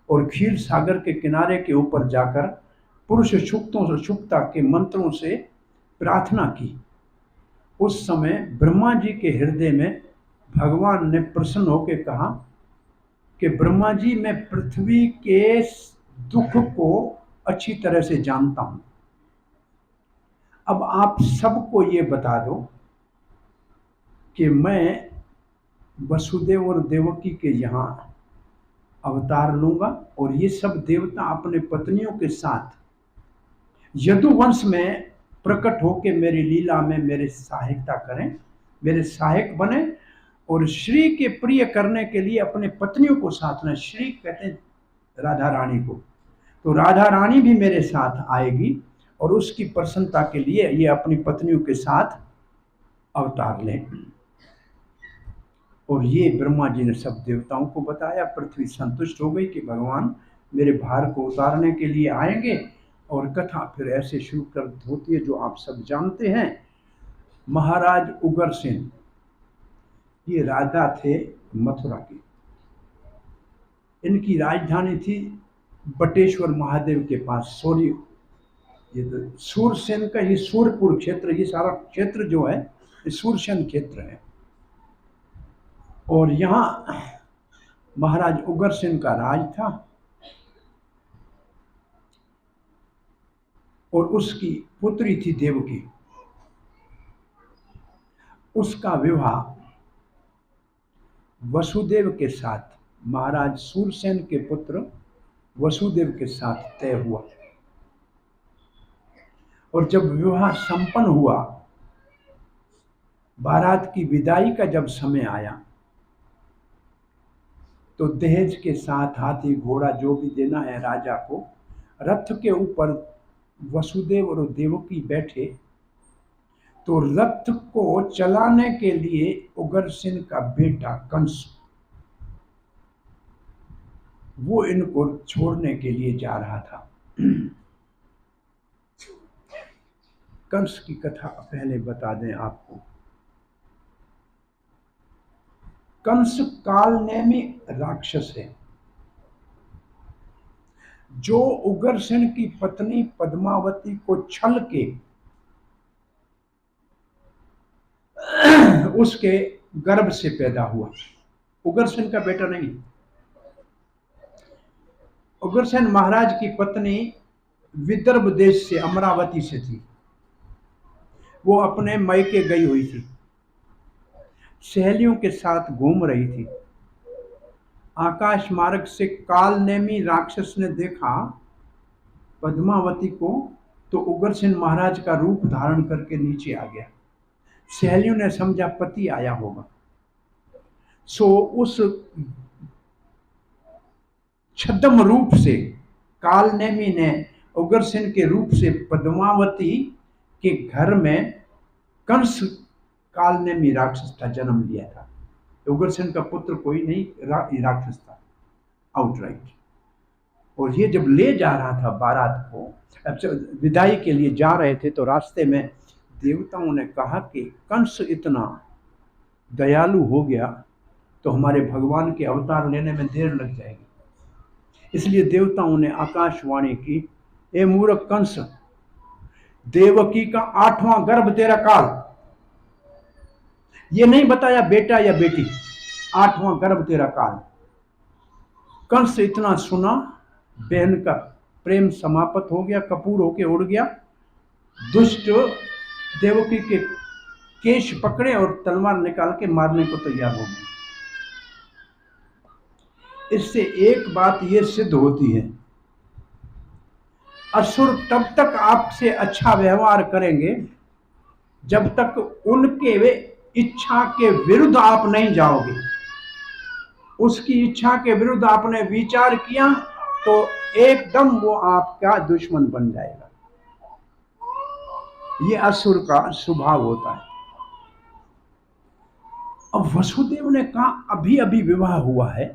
और क्षीर सागर के किनारे के ऊपर जाकर पुरुष सुक्तों से सुक्ता के मंत्रों से प्रार्थना की। उस समय ब्रह्मा जी के हृदय में भगवान ने प्रसन्न होकर कहा कि ब्रह्मा जी, मैं पृथ्वी के दुख को अच्छी तरह से जानता हूं, अब आप सबको ये बता दो कि मैं वसुदेव और देवकी के यहाँ अवतार लूंगा और ये सब देवता अपने पत्नियों के साथ यदुवंश में प्रकट होकर मेरी लीला में मेरे सहायता करें, मेरे सहायक बने और श्री के प्रिय करने के लिए अपने पत्नियों को साथ लें। श्री कहते हैं राधा रानी को, तो राधा रानी भी मेरे साथ आएगी और उसकी प्रसन्नता के लिए ये अपनी पत्नियों के साथ अवतार लें। और ये ब्रह्मा जी ने सब देवताओं को बताया। पृथ्वी संतुष्ट हो गई कि भगवान मेरे भार को उतारने के लिए आएंगे। और कथा फिर ऐसे शुरू कर होती है जो आप सब जानते हैं। महाराज उग्रसेन ये राजा थे मथुरा के, इनकी राजधानी थी बटेश्वर महादेव के पास सूर्य, ये तो सूरसेन का ये सूरपुर क्षेत्र, ये सारा क्षेत्र जो है ये सूरसेन क्षेत्र है। और यहाँ महाराज उग्रसेन का राज था और उसकी पुत्री थी देवकी। उसका विवाह वसुदेव के साथ, महाराज सूरसेन के पुत्र वसुदेव के साथ तय हुआ। और जब विवाह संपन्न हुआ, बारात की विदाई का जब समय आया तो दहेज के साथ हाथी घोड़ा जो भी देना है राजा को, रथ के ऊपर वसुदेव और देवकी बैठे तो रथ को चलाने के लिए उग्रसेन का बेटा कंस वो इनको छोड़ने के लिए जा रहा था। कंस की कथा पहले बता दें आपको। कंस कालनेमी राक्षस है जो उग्रसेन की पत्नी पद्मावती को छल के उसके गर्भ से पैदा हुआ। उग्रसेन का बेटा नहीं। उग्रसेन महाराज की पत्नी विदर्भ देश से, अमरावती से थी। वो अपने मायके गई हुई थी, सहेलियों के साथ घूम रही थी। आकाश मार्ग से कालनेमी राक्षस ने देखा पद्मावती को तो उग्रसेन महाराज का रूप धारण करके नीचे आ गया। सहेलियों ने समझा पति आया होगा, सो उस छद्म रूप से कालनेमी ने उग्रसेन के रूप से पद्मावती के घर में कंस कालनेमी राक्षस था जन्म लिया था। उग्रसेन का पुत्र कोई नहीं, राक्षस था आउटराइट। और ये जब ले जा रहा था बारात को, विदाई के लिए जा रहे थे, तो रास्ते में देवताओं ने कहा कि कंस इतना दयालु हो गया तो हमारे भगवान के अवतार लेने में देर लग जाएगी। इसलिए देवताओं ने आकाशवाणी की, ए मूर्ख कंस, देवकी का 8वां गर्भ तेरा काल। ये नहीं बताया बेटा या बेटी, 8वां गर्भ तेरा काल। कंस इतना सुना, बहन का प्रेम समाप्त हो गया, कपूर होके उड़ गया। दुष्ट देवकी के केश पकड़े और तलवार निकाल के मारने को तैयार हो गए। इससे एक बात ये सिद्ध होती है, असुर तब तक आपसे अच्छा व्यवहार करेंगे जब तक उनके वे इच्छा के विरुद्ध आप नहीं जाओगे। उसकी इच्छा के विरुद्ध आपने विचार किया तो एकदम वो आपका दुश्मन बन जाएगा। ये असुर का स्वभाव होता है। अब वसुदेव ने कहा अभी अभी विवाह हुआ है,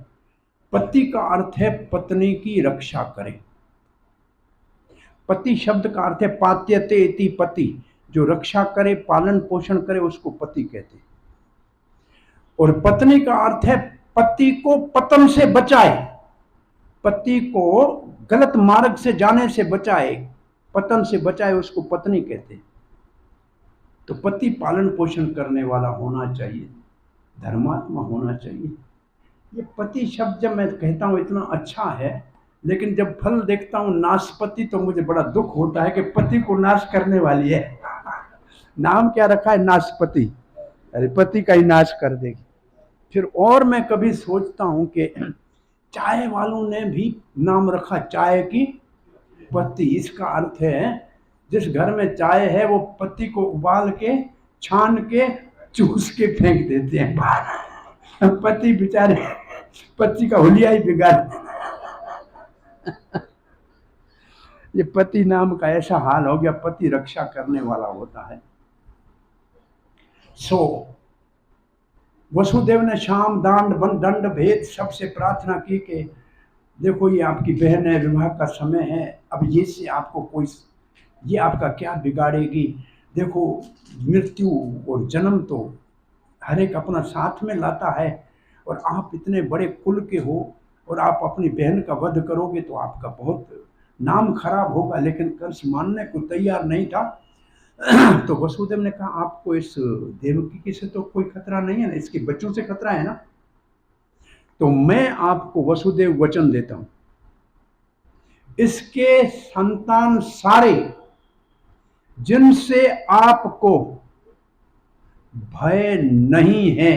पति का अर्थ है पत्नी की रक्षा करे। पति शब्द का अर्थ है पात्यते इति पति, जो रक्षा करे, पालन पोषण करे, उसको पति कहते। और पत्नी का अर्थ है पति को पतन से बचाए, पति को गलत मार्ग से जाने से बचाए, पतन से बचाए, उसको पत्नी कहते। तो पति पालन पोषण करने वाला होना चाहिए, धर्मात्मा होना चाहिए। ये पति शब्द जब मैं कहता हूँ इतना अच्छा है, लेकिन जब फल देखता हूँ नाशपति तो मुझे बड़ा दुख होता है कि पति को नाश करने वाली है। नाम क्या रखा है? नाशपति। अरे पति का ही नाश कर देगी। फिर और मैं कभी सोचता हूँ कि चाय वालों ने भी नाम रखा चाय की पत्ती। इसका अर्थ है जिस घर में चाय है वो पत्ती को उबाल के छान के चूस के फेंक देते हैं बाहर। पति बेचारे पति का हुलिया ही बिगाड़। ये पति नाम का ऐसा हाल हो गया, पति रक्षा करने वाला होता है। वसुदेव ने शाम दंड भेद सबसे प्रार्थना की कि देखो ये आपकी बहन है, विवाह का समय है, अब ये से आपको कोई ये आपका क्या बिगाड़ेगी। देखो मृत्यु और जन्म तो हर एक अपना साथ में लाता है, और आप इतने बड़े कुल के हो और आप अपनी बहन का वध करोगे तो आपका बहुत नाम खराब होगा। लेकिन कंस मानने को तैयार नहीं था। तो वसुदेव ने कहा आपको इस देवकी से तो कोई खतरा नहीं है ना, इसके बच्चों से खतरा है ना। तो मैं आपको वसुदेव वचन देता हूं, इसके संतान सारे जिनसे आपको भय नहीं है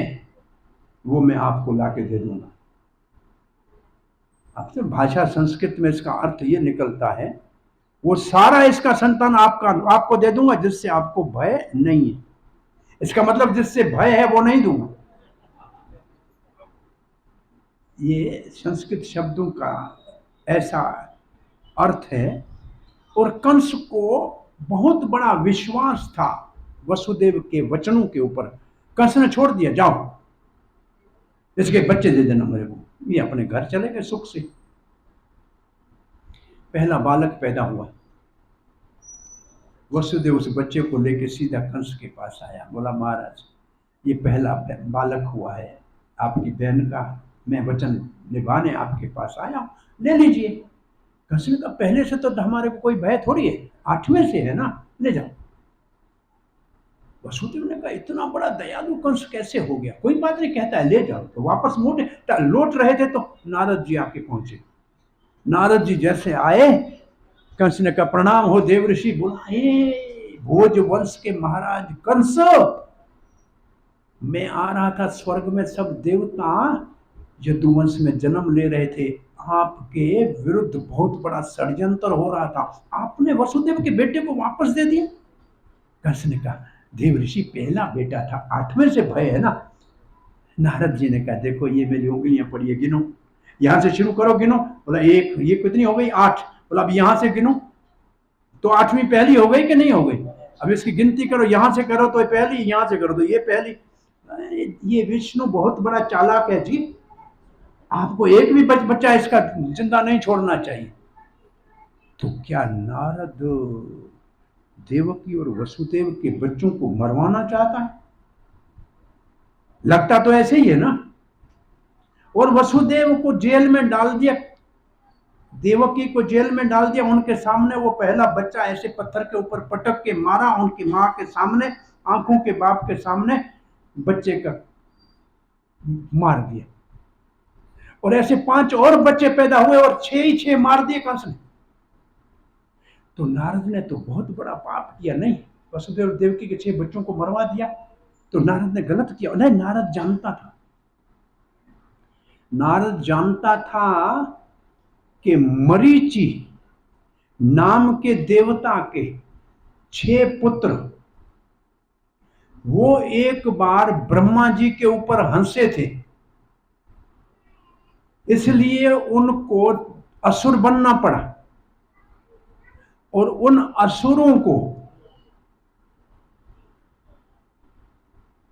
वो मैं आपको लाके दे दूंगा। अब तो भाषा संस्कृत में इसका अर्थ ये निकलता है वो सारा इसका संतान आपको दे दूंगा जिससे आपको भय नहीं है। इसका मतलब जिससे भय है वो नहीं दूंगा। ये संस्कृत शब्दों का ऐसा अर्थ है। और कंस को बहुत बड़ा विश्वास था वसुदेव के वचनों के ऊपर। कंस ने छोड़ दिया, जाओ इसके बच्चे दे देना मेरे को, ये अपने घर चले गए सुख से। पहला बालक पैदा हुआ, वसुदेव उस बच्चे को लेकर सीधा कंस के पास आया, बोला महाराज ये पहला बालक हुआ है आपकी बहन का, मैं वचन निभाने आपके पास आया, ले लीजिए। कंस ने कहा पहले से तो हमारे को कोई भय थोड़ी है, 8वें से है ना, ले जाओ। वसुदेव ने कहा इतना बड़ा दयालु कंस कैसे हो गया, कोई बात नहीं, कहता है ले जाओ। तो वापस लौट रहे थे तो नारद जी आके पहुंचे। नारद जी जैसे आए, कंस ने कहा प्रणाम हो देव ऋषि। बोला हे भोज वंश के महाराज कंस, मैं आ रहा था स्वर्ग में, सब देवता यदुवंश में जन्म ले रहे थे, आपके विरुद्ध बहुत बड़ा षड्यंत्र हो रहा था, आपने वसुदेव के बेटे को वापस दे दिया। कंस ने कहा देव ऋषि पहला बेटा था, 8वें से भय है ना। नारद जी ने कहा देखो ये मेरी उंगलियां पड़ी है, गिनो, यहां से शुरू करो, गिनो। बोला 1, ये कितनी हो गई 8। बोला अब यहां से गिनो, तो 8वीं पहली हो गई कि नहीं हो गई, अब इसकी गिनती करो, यहां से करो तो पहली, यहां से करो तो ये पहली। ये विष्णु बहुत बड़ा चालाक है जी, आपको एक भी बच्चा इसका जिंदा नहीं छोड़ना चाहिए। तो क्या नारद देवकी और वसुदेव के बच्चों को मरवाना चाहता है? लगता तो ऐसे ही है ना। और वसुदेव को जेल में डाल दिया, देवकी को जेल में डाल दिया, उनके सामने वो पहला बच्चा ऐसे पत्थर के ऊपर पटक के मारा, उनकी मां के सामने, आंखों के बाप के सामने बच्चे का मार दिया। और ऐसे 5 और बच्चे पैदा हुए और 6 ही 6 मार दिए कंस ने। तो नारद ने तो बहुत बड़ा पाप किया नहीं, वसुदेव देवकी के 6 बच्चों को मरवा दिया, तो नारद ने गलत किया नहीं। नारद जानता था, नारद जानता था कि मरीचि नाम के देवता के 6 पुत्र वो एक बार ब्रह्मा जी के ऊपर हंसे थे, इसलिए उनको असुर बनना पड़ा। और उन असुरों को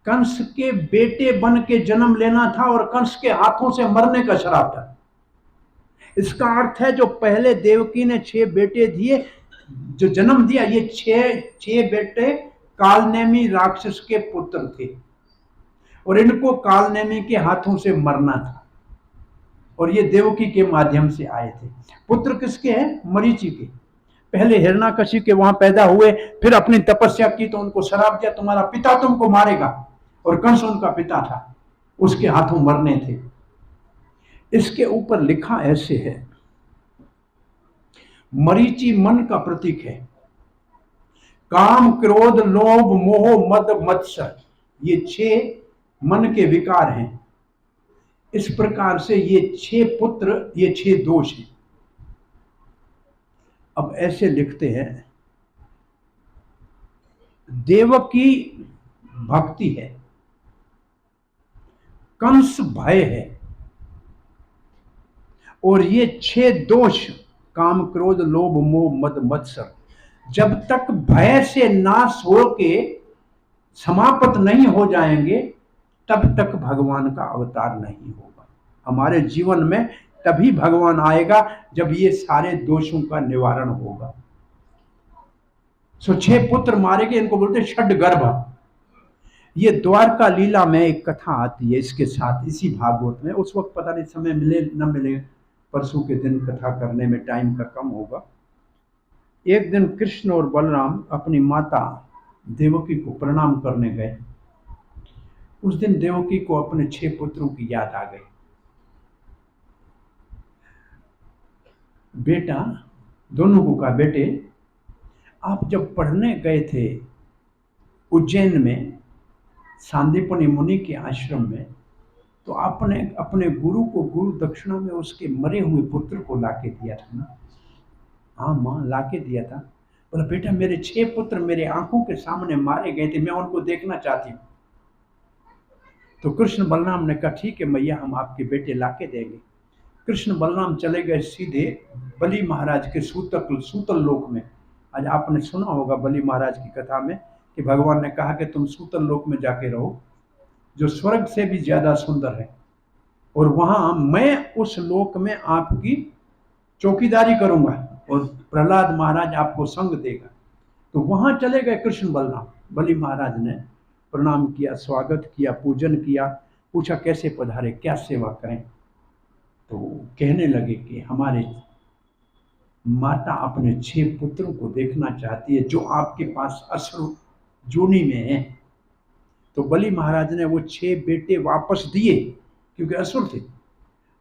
कंस के बेटे बन के जन्म लेना था और कंस के हाथों से मरने का श्राप था। इसका अर्थ है जो पहले देवकी ने 6 बेटे दिए, जो जन्म दिया, ये 6 बेटे कालनेमी राक्षस के पुत्र थे और इनको कालनेमी के हाथों से मरना था और ये देवकी के माध्यम से आए थे। पुत्र किसके हैं? मरीचि के। पहले हिरण्याकशिपु के वहां पैदा हुए, फिर अपनी तपस्या की तो उनको श्राप दिया, तुम्हारा पिता तुमको मारेगा, और कंस उनका पिता था, उसके हाथों मरने थे। इसके ऊपर लिखा ऐसे है, मरीचि मन का प्रतीक है। काम, क्रोध, लोभ, मोह, मद, मत्सर, ये 6 मन के विकार हैं। इस प्रकार से ये 6 पुत्र, ये 6 दोष हैं। अब ऐसे लिखते हैं, देवकी भक्ति है, कंस भय है, और ये 6 दोष, काम, क्रोध, लोभ, मोह, मद, मत्सर, जब तक भय से नाश हो के समाप्त नहीं हो जाएंगे तब तक भगवान का अवतार नहीं होगा। हमारे जीवन में तभी भगवान आएगा जब ये सारे दोषों का निवारण होगा। 6 पुत्र मारे गए, इनको बोलते षड्गर्भ। ये द्वारका लीला में एक कथा आती है इसके साथ, इसी भागवत में। उस वक्त पता नहीं समय मिले न मिले, परसों के दिन कथा करने में टाइम का कम होगा। एक दिन कृष्ण और बलराम अपनी माता देवकी को प्रणाम करने गए। उस दिन देवकी को अपने 6 पुत्रों की याद आ गई। बेटा, दोनों को कहा, बेटे आप जब पढ़ने गए थे उज्जैन में सांदीपनि मुनि के आश्रम में, तो आपने अपने गुरु को गुरु दक्षिणा में उसके मरे हुए पुत्र को लाके दिया था ना? हाँ माँ, लाके दिया था। बोला, बेटा मेरे 6 पुत्र मेरे आंखों के सामने मारे गए थे, मैं उनको देखना चाहती हूँ। तो कृष्ण बलराम ने कहा, ठीक है मैया, हम आपके बेटे लाके देंगे। कृष्ण बलराम चले गए सीधे बलि महाराज के सूतल लोक में। आज आपने सुना होगा बलि महाराज की कथा में कि भगवान ने कहा कि तुम सूतल लोक में जाके रहो, जो स्वर्ग से भी ज्यादा सुंदर है, और वहां मैं उस लोक में आपकी चौकीदारी करूंगा और प्रहलाद महाराज आपको संग देगा। तो वहां चले गए कृष्ण बलराम। बलि महाराज ने प्रणाम किया, स्वागत किया, पूजन किया, पूछा कैसे पधारे, क्या सेवा करें। तो कहने लगे कि हमारे माता अपने 6 पुत्रों को देखना चाहती है जो आपके पास असुर जोनी में है। तो बलि महाराज ने वो 6 बेटे वापस दिए, क्योंकि असुर थे,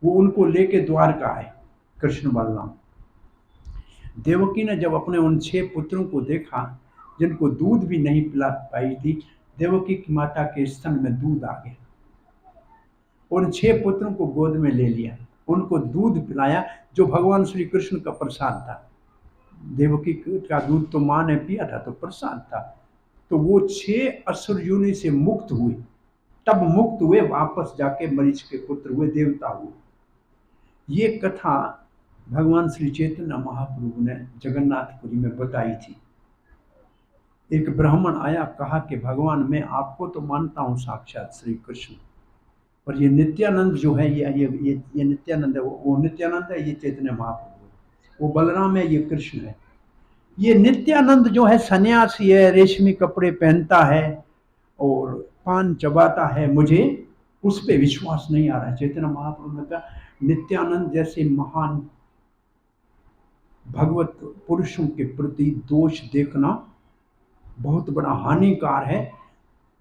वो उनको लेके द्वारका आए कृष्ण बलराम। देवकी ने जब अपने उन 6 पुत्रों को देखा जिनको दूध भी नहीं पिला पाई थी, देवकी की माता के स्तन में दूध आ गया। उन 6 पुत्रों को गोद में ले लिया, उनको दूध पिलाया जो भगवान श्री कृष्ण का प्रसाद था। देवकी का दूध तो माँ ने पिया था, तो प्रसाद था। तो वो 6 असुर योनि से मुक्त हुए, तब मुक्त हुए, वापस जाके मरीच के पुत्र हुए, देवता हुए। ये कथा भगवान श्री चैतन्य महाप्रभु ने जगन्नाथपुरी में बताई थी। एक ब्राह्मण आया, कहा कि भगवान मैं आपको तो मानता हूँ साक्षात श्री कृष्ण, पर ये नित्यानंद जो है, ये नित्यानंद है, वो नित्यानंद है, ये चैतन्य महाप्रभु है, वो बलराम है, ये कृष्ण है। ये नित्यानंद जो है सन्यासी है, रेशमी कपड़े पहनता है और पान चबाता है, मुझे उस पर विश्वास नहीं आ रहा है। चैतन्य महाप्रभु ने कहा, नित्यानंद जैसे महान भगवत पुरुषों के प्रति दोष देखना बहुत बड़ा हानिकार है।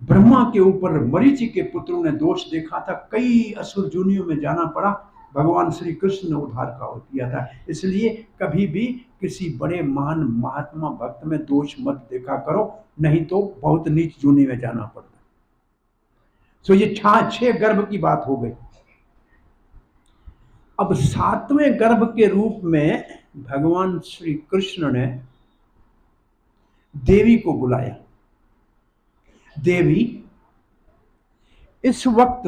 ब्रह्मा के ऊपर मरीचि के पुत्रों ने दोष देखा था, कई असुर जोनियों में जाना पड़ा, भगवान श्री कृष्ण ने उद्धार का किया था। इसलिए कभी भी किसी बड़े महान महात्मा भक्त में दोष मत देखा करो, नहीं तो बहुत नीच जोनी में जाना पड़ता। तो ये 6 गर्भ की बात हो गई। अब 7वें गर्भ के रूप में भगवान श्री कृष्ण ने देवी को बुलाया। देवी, इस वक्त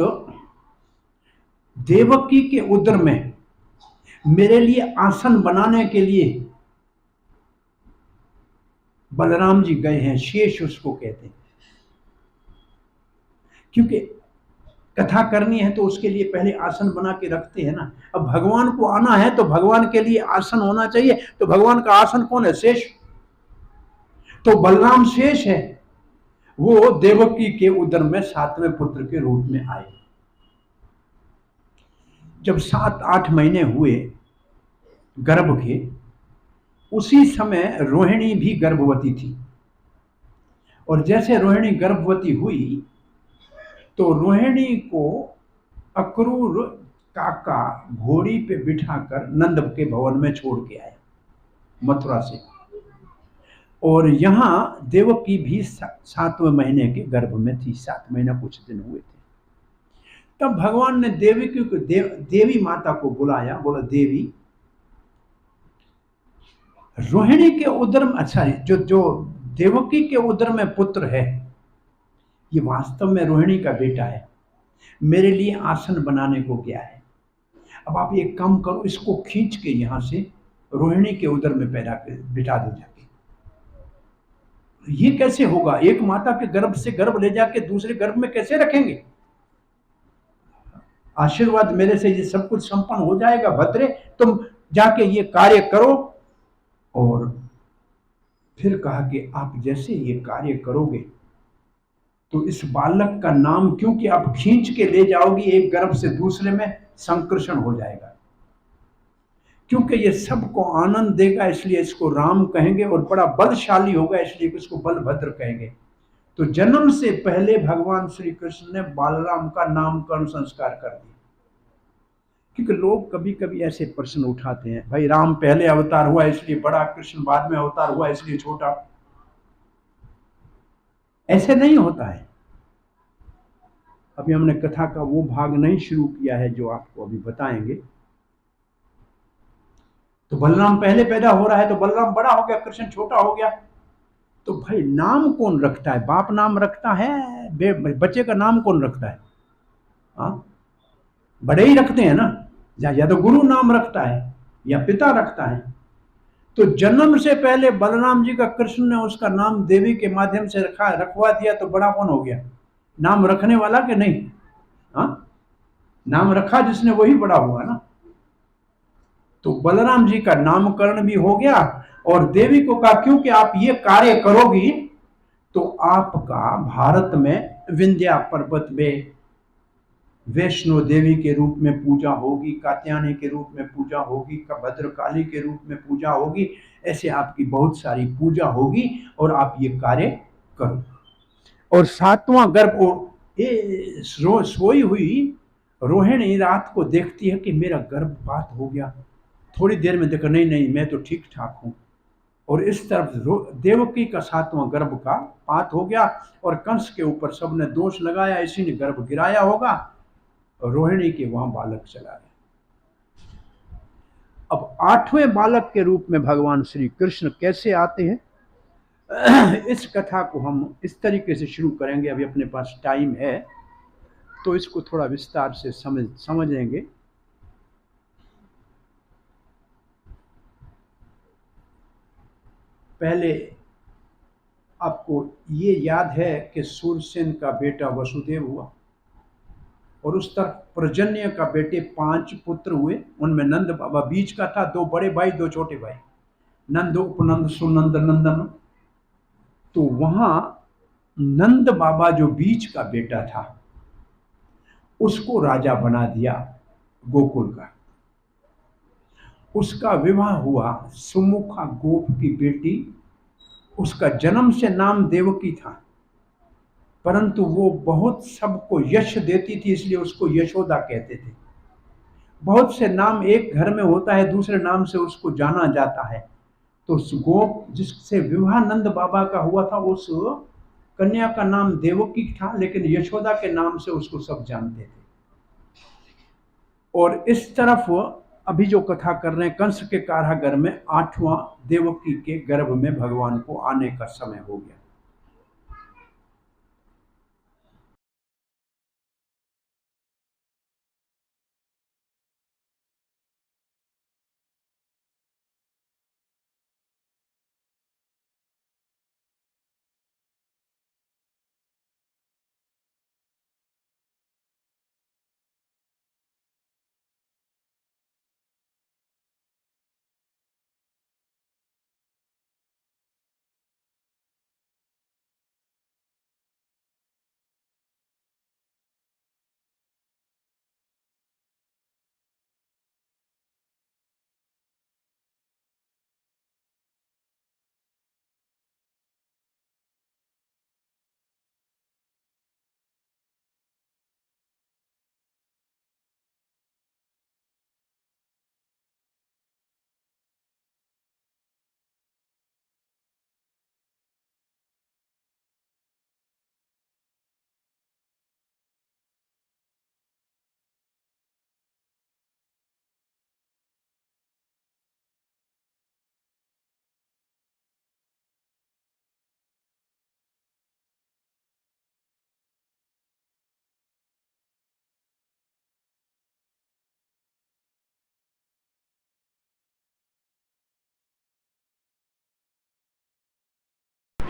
देवकी के उदर में मेरे लिए आसन बनाने के लिए बलराम जी गए हैं, शेष उसको कहते हैं। क्योंकि कथा करनी है तो उसके लिए पहले आसन बना के रखते हैं ना। अब भगवान को आना है तो भगवान के लिए आसन होना चाहिए। तो भगवान का आसन कौन है? शेष। तो बलराम शेष है। वो देवकी के उदर में 7वें पुत्र के रूप में आए। जब 7-8 महीने हुए गर्भ के, उसी समय रोहिणी भी गर्भवती थी। और जैसे रोहिणी गर्भवती हुई तो रोहिणी को अक्रूर काका घोड़ी पे बिठाकर नंद के भवन में छोड़ के आया, मथुरा से। और यहाँ देवकी भी 7वें महीने के गर्भ में थी, 7 महीना कुछ दिन हुए थे। तब भगवान ने देवकी को देवी माता को बुलाया, बोला देवी, रोहिणी के उदर में, अच्छा जो जो देवकी के उदर में पुत्र है, ये वास्तव में रोहिणी का बेटा है। मेरे लिए आसन बनाने को गया है। अब आप एक काम करो, इसको खींच के यहां से रोहिणी के उदर में पैदा कर बिठा दो जाके। ये कैसे होगा? एक माता के गर्भ से गर्भ ले जाके दूसरे गर्भ में कैसे रखेंगे? आशीर्वाद मेरे से ये सब कुछ संपन्न हो जाएगा। भद्रे, तुम जाके ये कार्य करो। और फिर कहा कि आप जैसे ये कार्य करोगे तो इस बालक का नाम, क्योंकि आप खींच के ले जाओगी एक गर्भ से दूसरे में, संकर्षण हो जाएगा। क्योंकि ये सबको आनंद देगा इसलिए इसको राम कहेंगे, और बड़ा बलशाली होगा इसलिए इसको बलभद्र कहेंगे। तो जन्म से पहले भगवान श्री कृष्ण ने बालराम का नामकरण संस्कार कर दिया। क्योंकि लोग कभी कभी ऐसे प्रश्न उठाते हैं, भाई राम पहले अवतार हुआ इसलिए बड़ा, कृष्ण बाद में अवतार हुआ इसलिए छोटा। ऐसे नहीं होता है। अभी हमने कथा का वो भाग नहीं शुरू किया है जो आपको अभी बताएंगे। तो बलराम पहले पैदा हो रहा है तो बलराम बड़ा हो गया, कृष्ण छोटा हो गया। तो भाई नाम कौन रखता है? बाप नाम रखता है? बच्चे का नाम कौन रखता है? हाँ, बड़े ही रखते हैं ना। या तो गुरु नाम रखता है या पिता रखता है। तो जन्म से पहले बलराम जी का कृष्ण ने उसका नाम देवी के माध्यम से रखवा दिया, तो बड़ा कौन हो गया? नाम रखने वाला कि नहीं? हाँ, नाम रखा जिसने वही बड़ा हुआ ना। तो बलराम जी का नामकरण भी हो गया। और देवी को कहा क्योंकि आप ये कार्य करोगी तो आपका भारत में विंध्या पर्वत में वैष्णो देवी के रूप में पूजा होगी, कात्यायनी के रूप में पूजा होगी, भद्रकाली के रूप में पूजा होगी। ऐसे आपकी बहुत सारी पूजा होगी और आप ये कार्य करो। और 7वां गर्भ, ये सोई हुई रोहिणी रात को देखती है कि मेरा गर्भपात हो गया। थोड़ी देर में देखा, नहीं नहीं मैं तो ठीक ठाक हूं। और इस तरफ देवकी का 7वां गर्भ का पात हो गया। और कंस के ऊपर सबने दोष लगाया, इसी ने गर्भ गिराया होगा। रोहिणी के वहां बालक चला गया। अब 8वें बालक के रूप में भगवान श्री कृष्ण कैसे आते हैं, इस कथा को हम इस तरीके से शुरू करेंगे। अभी अपने पास टाइम है तो इसको थोड़ा विस्तार से समझेंगे। पहले आपको ये याद है कि सूरसेन का बेटा वसुदेव हुआ, और उस तरफ प्रजन्य का बेटे 5 पुत्र हुए। उनमें नंद बाबा बीच का था, 2 बड़े भाई 2 छोटे भाई, नंद, उपनंद, सुनंद, नंदन। तो वहां नंद बाबा जो बीच का बेटा था उसको राजा बना दिया गोकुल का। उसका विवाह हुआ सुमुखा गोप की बेटी। उसका जन्म से नाम देवकी था, परंतु वो बहुत सबको यश देती थी इसलिए उसको यशोदा कहते थे। बहुत से नाम एक घर में होता है, दूसरे नाम से उसको जाना जाता है। तो उस गोप जिससे विवाह नंद बाबा का हुआ था, उस कन्या का नाम देवकी था, लेकिन यशोदा के नाम से उसको सब जानते थे। और इस तरफ अभी जो कथा कर रहे हैं, कंस के कारागार में 8वां देवकी के गर्भ में भगवान को आने का समय हो गया।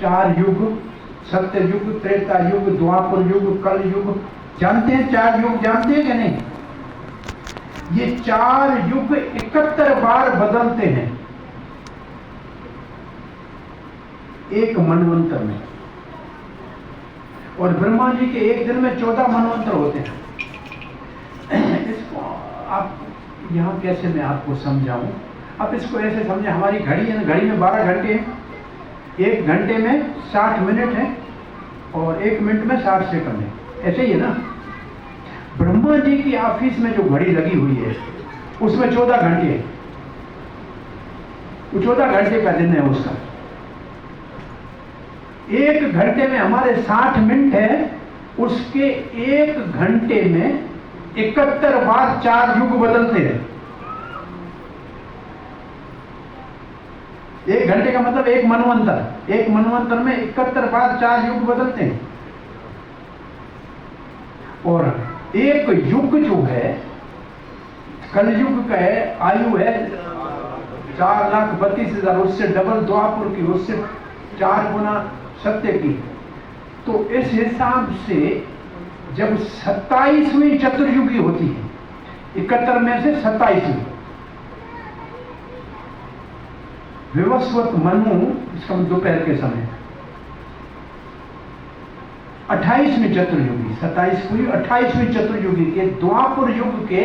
4 युग, सत्य युग, त्रेता युग, द्वापर युग, कल युग। जानते हैं 4 युग? जानते हैं कि नहीं? ये 4 युग 71 बार बदलते हैं एक मनवंतर में। और ब्रह्मा जी के एक दिन में 14 मनवंतर होते हैं। इसको आप यहाँ कैसे मैं आपको समझाऊं? आप इसको ऐसे समझे, हमारी घड़ी है, घड़ी में 12 घंटे हैं, 1 घंटे में 60 मिनट है और 1 मिनट में 60 सेकंड है, ऐसे ही है ना। ब्रह्मा जी की ऑफिस में जो घड़ी लगी हुई है उसमें 14 घंटे है, वो 14 घंटे का दिन है उसका। 1 घंटे में हमारे 60 मिनट है, उसके 1 घंटे में 71 बार 4 युग बदलते हैं। 1 घंटे का मतलब 1 मनवंतर। 1 मनवंतर में 71 बार 4 युग बदलते हैं। और एक युग जो है, कलयुग का है, आयु है 4,32,000, उससे डबल द्वापर की, उससे 4 गुना सत्य की। तो इस हिसाब से जब 27वीं चतुर्युगी होती है, 71 में से 27वीं, विवस्वत मनु, इसका दोपहर के समय 28वीं चतुर्युगी, 27 पूरी 28वीं चतुर्युगी के द्वापर युग के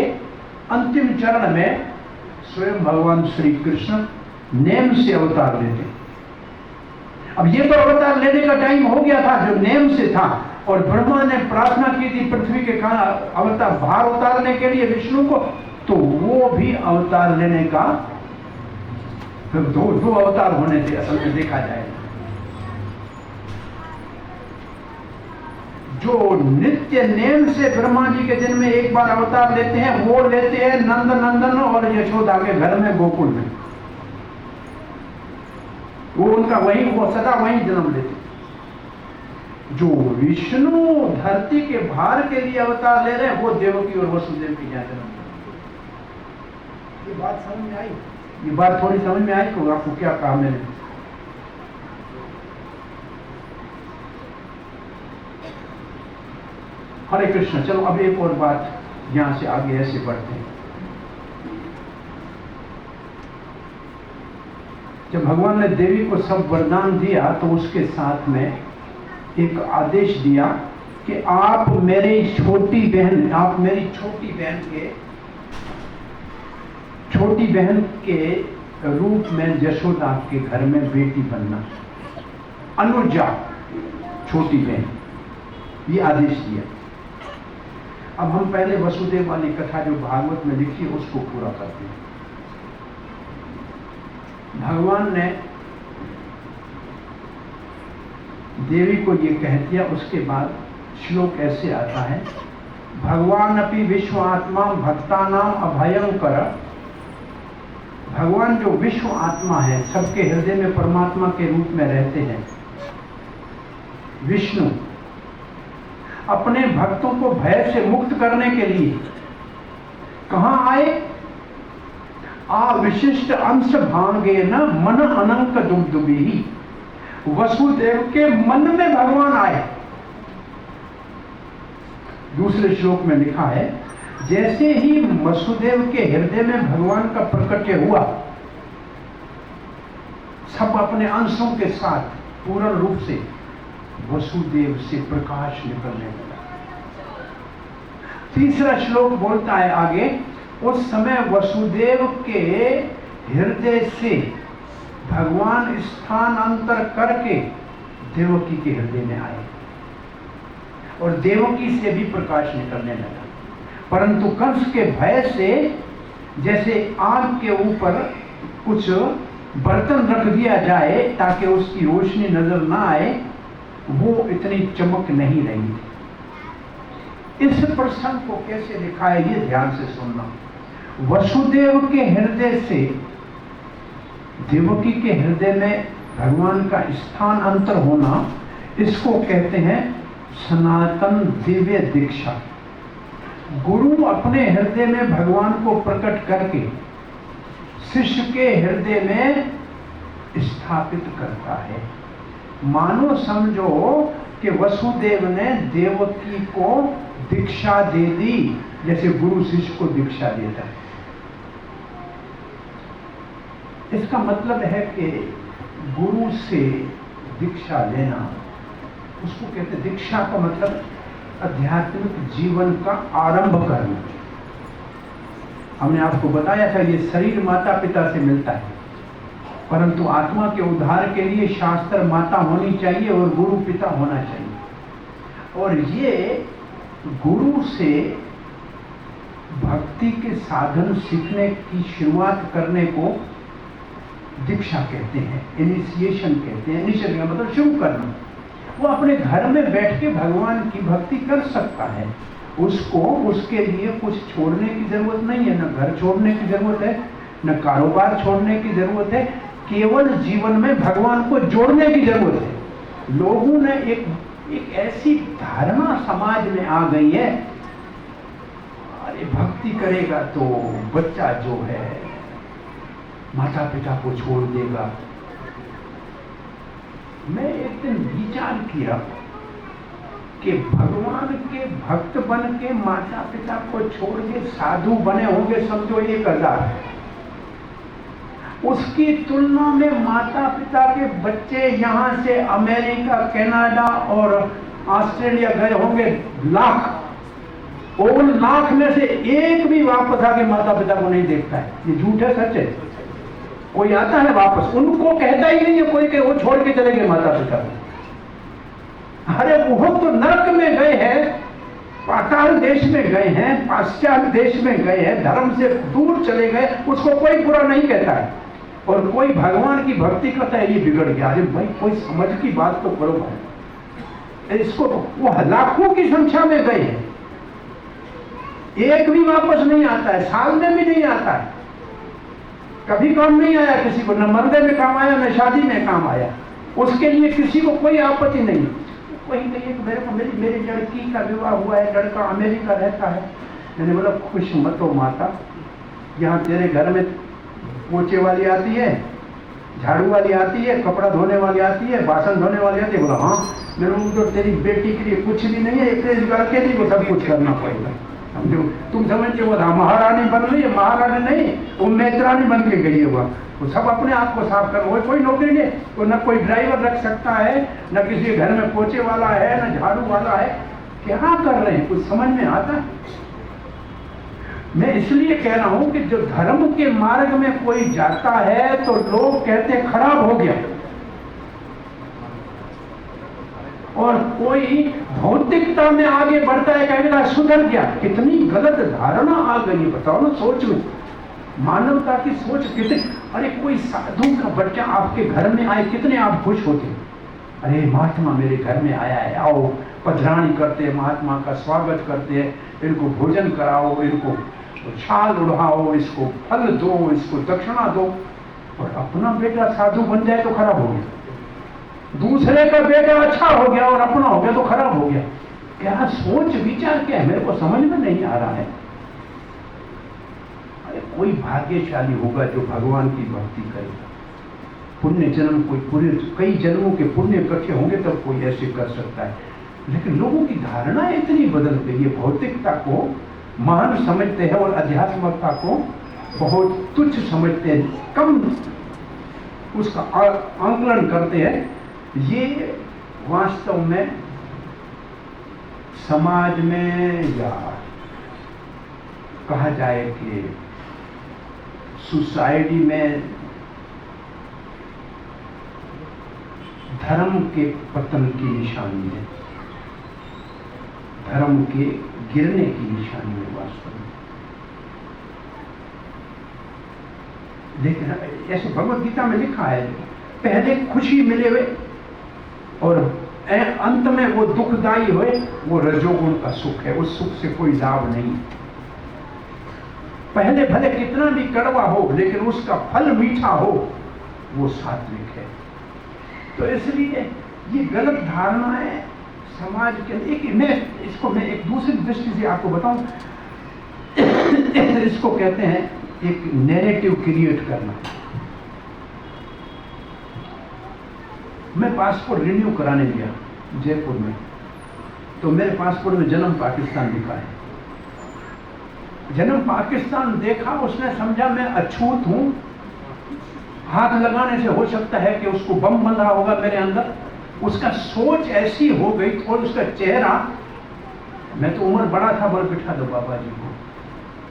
अंतिम चरण में स्वयं भगवान श्री कृष्ण नेम से अवतार लेते। अब ये तो अवतार लेने का टाइम हो गया था जो नेम से था, और ब्रह्मा ने प्रार्थना की थी पृथ्वी के अवतार भार उतारने के लिए विष्णु को, तो वो भी अवतार लेने का, तो दो अवतार होने थे असल में देखा जाए। जो नित्य नेम से ब्रह्मा जी के दिन में 1 बार अवतार लेते हैं, वो लेते हैं नंद नंदन और यशोदा के घर में, गोकुल में। वो उनका वही, वो सदा वही जन्म लेते। जो विष्णु धरती के भार के लिए अवतार ले रहे हैं, वो देवकी और वसुदेव की यहाँ जन्म लेते। ये बात समझ में आई? ये बात थोड़ी समझ में आई तो आपको क्या कहा मैंने? हरे कृष्ण। चलो अब एक और बात, यहां से आगे ऐसे बढ़ते हैं। जब भगवान ने देवी को सब वरदान दिया तो उसके साथ में एक आदेश दिया कि आप मेरी छोटी बहन, आप मेरी छोटी बहन के रूप में यशोदा के घर में बेटी बनना, अनुजा, छोटी बहन, ये आदेश दिया। अब हम पहले वसुदेव वाली कथा जो भागवत में लिखी है उसको पूरा करते हैं। भगवान ने देवी को ये कह दिया, उसके बाद श्लोक ऐसे आता है, भगवान अपि विश्व आत्मा भक्तानाम अभयंकर। भगवान जो विश्व आत्मा है, सबके हृदय में परमात्मा के रूप में रहते हैं, विष्णु अपने भक्तों को भय से मुक्त करने के लिए कहां आए? विशिष्ट अंश भांगे न मन अनंक दुग्धुबी। वसुदेव के मन में भगवान आए। दूसरे श्लोक में लिखा है, जैसे ही वसुदेव के हृदय में भगवान का प्रकट्य हुआ, सब अपने अंशों के साथ पूर्ण रूप से वसुदेव से प्रकाश निकलने लगा। तीसरा श्लोक बोलता है आगे, उस समय वसुदेव के हृदय से भगवान स्थानांतर करके देवकी के हृदय में आए और देवकी से भी प्रकाश निकलने लगा। परंतु कंस के भय से, जैसे आग के ऊपर कुछ बर्तन रख दिया जाए ताकि उसकी रोशनी नजर ना आए, वो इतनी चमक नहीं रही थी। इस प्रसंग को कैसे लिखा है ये ध्यान से सुनना। वसुदेव के हृदय से देवकी के हृदय में भगवान का स्थान अंतर होना, इसको कहते हैं सनातन दिव्य दीक्षा। गुरु अपने हृदय में भगवान को प्रकट करके शिष्य के हृदय में स्थापित करता है। मानो समझो कि वसुदेव ने देवकी को दीक्षा दे दी, जैसे गुरु शिष्य को दीक्षा देता है। इसका मतलब है कि गुरु से दीक्षा लेना, उसको कहते हैं दीक्षा का मतलब आध्यात्मिक जीवन का आरंभ करना। हमने आपको बताया था ये शरीर माता पिता से मिलता है, परंतु आत्मा के उद्धार के लिए शास्त्र माता होनी चाहिए और गुरु पिता होना चाहिए। और ये गुरु से भक्ति के साधन सीखने की शुरुआत करने को दीक्षा कहते हैं, इनिशिएशन कहते हैं। इनिशिएशन का मतलब शुरू करना। वो अपने घर में बैठ के भगवान की भक्ति कर सकता है, उसको उसके लिए कुछ छोड़ने की जरूरत नहीं है, न घर छोड़ने की जरूरत है, न कारोबार छोड़ने की जरूरत है, केवल जीवन में भगवान को जोड़ने की जरूरत है। लोगों ने एक ऐसी धारणा समाज में आ गई है, अरे भक्ति करेगा तो बच्चा जो है माता पिता को छोड़ देगा। मैं एक दिन विचार किया कि भगवान के भक्त बन के माता पिता को छोड़ के साधु बने होंगे समझो 1000, उसकी तुलना में माता पिता के बच्चे यहां से अमेरिका, कनाडा और ऑस्ट्रेलिया गए होंगे लाख। उन लाख में से एक भी वापस आके माता पिता को नहीं देखता है। ये झूठ है सच है? कोई आता है वापस, उनको कहता ही नहीं है कोई कि वो छोड़ के चले गए माता पिता को। अरे वो तो नरक में गए हैं, पाताल देश में गए हैं, पाश्चात्य देश में गए हैं, धर्म से दूर चले गए, उसको कोई बुरा नहीं कहता है। और कोई भगवान की भक्ति करता है ये बिगड़ गया। अरे भाई कोई समझ की बात तो करो भाई। इसको वो लाखों की संख्या में गए हैं, एक भी वापस नहीं आता है, साल में भी नहीं आता है, कभी काम नहीं आया किसी को, न मरने में काम आया न शादी में काम आया, उसके लिए किसी को कोई आपत्ति नहीं। कोई कहिए मेरे को मेरी लड़की का विवाह हुआ है, लड़का अमेरिका रहता है। मैंने बोला खुश मत हो माता, यहाँ तेरे घर में पोछे वाली आती है, झाड़ू वाली आती है, कपड़ा धोने वाली आती है, बासन धोने वाली आती है। बोला हाँ। मैंने तो तेरी बेटी के लिए कुछ भी नहीं है, एक लड़के लिए सब कुछ करना पड़ेगा। तुम समझते हो महारानी बन रही है, महारानी नहीं, वो मैत्रानी बन के गई है। वो सब अपने आप को साफ कर, वो कोई नौकरी नहीं, तो न कोई ड्राइवर रख सकता है, न किसी घर में पोछे वाला है, न झाड़ू वाला है। क्या कर रहे हैं, कुछ समझ में आता है? मैं इसलिए कह रहा हूं कि जो धर्म के मार्ग में कोई जाता है तो लोग कहते खराब हो गया, और कोई भौतिकता में आगे बढ़ता है कहेगा सुधर गया। कितनी गलत धारणा आ गई, बताओ ना, सोच में मानवता की सोच कितनी। अरे कोई साधु का बच्चा आपके घर में आए, कितने आप खुश होते? अरे महात्मा मेरे घर में आया है, आओ, पधरानी करते हैं, महात्मा का स्वागत करते हैं, इनको भोजन कराओ, इनको छाल उड़ाओ, इसको फल दो, इसको दक्षिणा दो। और अपना बेटा साधु बन जाए तो खराब हो गया, दूसरे का बेटा अच्छा हो गया और अपना हो गया तो खराब हो गया। क्या सोच विचार क्या है, मेरे को समझ में नहीं आ रहा है। अरे कोई भाग्यशाली होगा जो भगवान की भक्ति करेगा, पुण्य जन्म, कोई पूरे कई जन्मों के पुण्य इकट्ठे होंगे तब कोई ऐसे कर सकता है। लेकिन लोगों की धारणा इतनी बदल गई है, भौतिकता को महान समझते हैं और अध्यात्मकता को बहुत तुच्छ समझते हैं, कम उसका आंकलन करते हैं। ये वास्तव में समाज में, या कहा जाए कि सोसाइटी में, धर्म के पतन की निशानी है, धर्म के गिरने की निशानी है वास्तव में। लेकिन ऐसे भगवत गीता में लिखा है, पहले खुशी मिले हुए और अंत में वो दुखदायी हुए, वो रजोगुण का सुख है, उस सुख से कोई लाभ नहीं। पहले भले कितना भी कड़वा हो लेकिन उसका फल मीठा हो, वो सात्विक है। तो इसलिए ये गलत धारणा है समाज के। मैं एक दूसरी दृष्टि से आपको बताऊं, इसको कहते हैं एक नैरेटिव क्रिएट करना। मैं पासपोर्ट रिन्यू कराने गया जयपुर में, तो मेरे पासपोर्ट में जन्म पाकिस्तान लिखा है। जन्म पाकिस्तान देखा, उसने समझा मैं अछूत हूं, हाथ लगाने से हो सकता है कि उसको बम बन रहा होगा मेरे अंदर। उसका सोच ऐसी हो गई और उसका चेहरा, मैं तो उम्र बड़ा था, बोल बिठा दो बाबा जी को।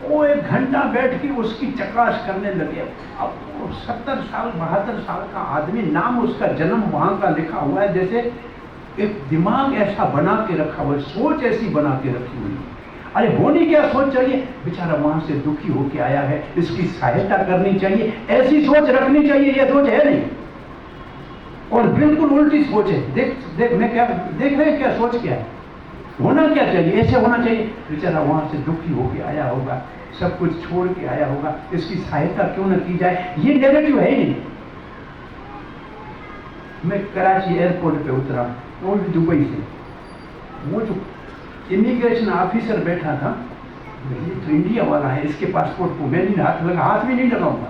वो 1 घंटा बैठ के उसकी चकाश करने लगे। अब 70 साल 72 साल का आदमी, नाम उसका जन्म वहां का लिखा हुआ है, जैसे एक दिमाग ऐसा बना के रखा हुआ है, सोच ऐसी बना के रखी हुई है। अरे होनी क्या सोच चाहिए, बेचारा वहां से दुखी होके आया है, इसकी सहायता करनी चाहिए, ऐसी सोच रखनी चाहिए। ये सोच है नहीं, और बिल्कुल उल्टी सोच है। देख मैं क्या देख रहे हैं, क्या सोच क्या है, होना क्या चाहिए, ऐसे होना चाहिए। बेचारा वहां से दुखी होके आया होगा, सब कुछ छोड़ के आया होगा, इसकी सहायता क्यों न की जाए, ये नेगेटिव है ही नहीं। मैं कराची एयरपोर्ट पे उतरा, वो भी दुबई से। वो जो इमिग्रेशन ऑफिसर बैठा था, ये तो इंडिया वाला है, इसके पासपोर्ट को मैं नहीं हाथ भी नहीं लगाऊंगा।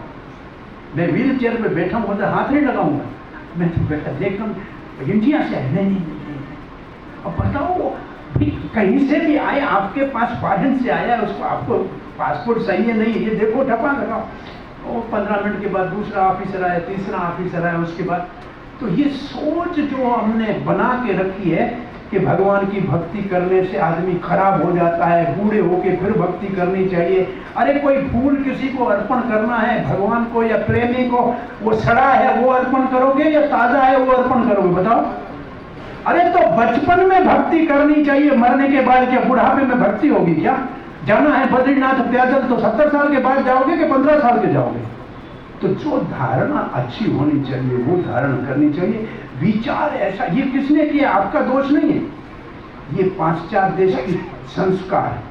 मैं व्हील चेयर पे बैठा हूँ, उधर हाथ नहीं लगाऊंगा। मैं तो बैठा देख रहा हूँ, इंडिया से है, नहीं। अब बताओ, कहीं से भी आए, आपके पास फॉरेन से आया, उसको आपको पासपोर्ट सही है नहीं, ये देखो ठप्पा लगाओ। वो 15 मिनट के बाद दूसरा ऑफिसर आया, तीसरा ऑफिसर आया, उसके बाद। तो ये सोच जो हमने बना के रखी है कि भगवान की भक्ति करने से आदमी खराब हो जाता है, बूढ़े होके फिर भक्ति करनी चाहिए। अरे कोई फूल किसी को अर्पण करना है, भगवान को या प्रेमी को, वो सड़ा है वो अर्पण करोगे या ताजा है वो अर्पण करोगे, बताओ। अरे तो बचपन में भक्ति करनी चाहिए, मरने के बाद क्या बुढ़ापे में भक्ति होगी क्या? जाना है बद्रीनाथ पैदल तो 70 साल के बाद जाओगे कि 15 साल के जाओगे? तो जो धारणा अच्छी होनी चाहिए वो धारण करनी चाहिए। विचार ऐसा, ये किसने किया, आपका दोष नहीं है, ये पाश्चात्य देश की संस्कार,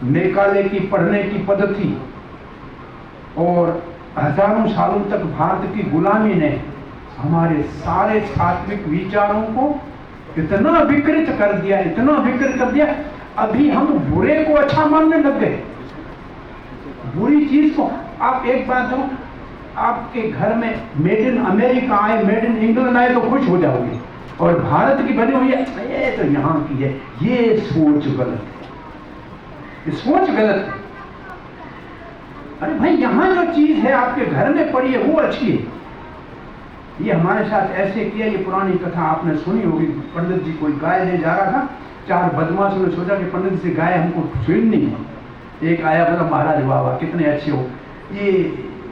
मेकाले की पढ़ने की पद्धति और हजारों सालों तक भारत की गुलामी ने हमारे सारे सात्विक विचारों को इतना विकृत कर दिया, इतना विकृत कर दिया। अभी हम बुरे को अच्छा मानने लग गए, बुरी चीज को। आप एक बात हो, आपके घर में मेड इन अमेरिका आए, मेड इन इंग्लैंड आए तो खुश हो जाओगे, और भारत की बनी हुई है ये तो यहाँ की है, ये सोच गलत है, ये सोच गलत है। अरे भाई, यहाँ जो चीज है आपके घर में पड़ी है वो अच्छी है। ये हमारे साथ ऐसे किया, ये पुरानी कथा आपने सुनी होगी। पंडित जी कोई गाय ले जा रहा था, 4 बदमाशों ने सोचा कि पंडित जी से गाय हमको छीननी है। एक आया, बोला महाराज बाबा कितने अच्छे हो, ये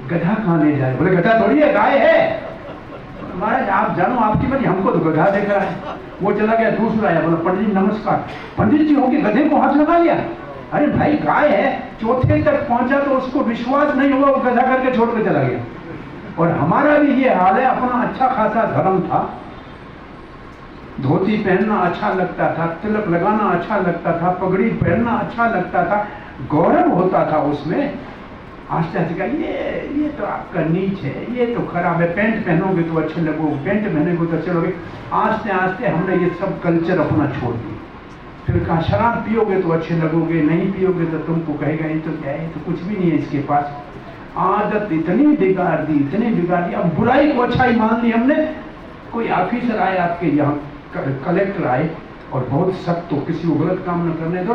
गधा कहाँ ले जाए? बोले गधा थोड़ी है, गाय है। महाराज आप जानो आपकी मर्जी, हमको तो गधा देख रहा है। वो चला गया, दूसरा आया, बोला पंडित जी नमस्कार। पंडित जी होके गधे को हाथ लगा लिया। अरे भाई गाय है, चौथे तक पहुंचा तो उसको विश्वास नहीं हुआ, वो गधा करके छोड़ के चला गया। और हमारा भी ये हाल है, अपना अच्छा खासा धर्म था, धोती पहनना अच्छा लगता था, तिलक लगाना अच्छा लगता था, पगड़ी पहनना अच्छा लगता था, गौरव होता था उसमें। आस्ते आस्ते ये तो आपका नीच है, ये तो खराब है, पैंट पहनोगे तो अच्छे लगोगे, पैंट पहनोगे तो अच्छे लगोगे। आस्ते आस्ते हमने ये सब कल्चर अपना छोड़ दिया। फिर कहा शराब पियोगे तो अच्छे लगोगे, नहीं पियोगे तो तुमको कहेगा ये तो क्या है, तो कुछ भी नहीं है इसके पास। आदत इतनी बिगाड़ दी, इतनी बिगाड़ दी, अब बुराई को अच्छाई मान ली हमने। कोई ऑफिसर आए आपके यहाँ, कलेक्टर आए और बहुत सख्त, तो किसी को गलत काम न करने दो,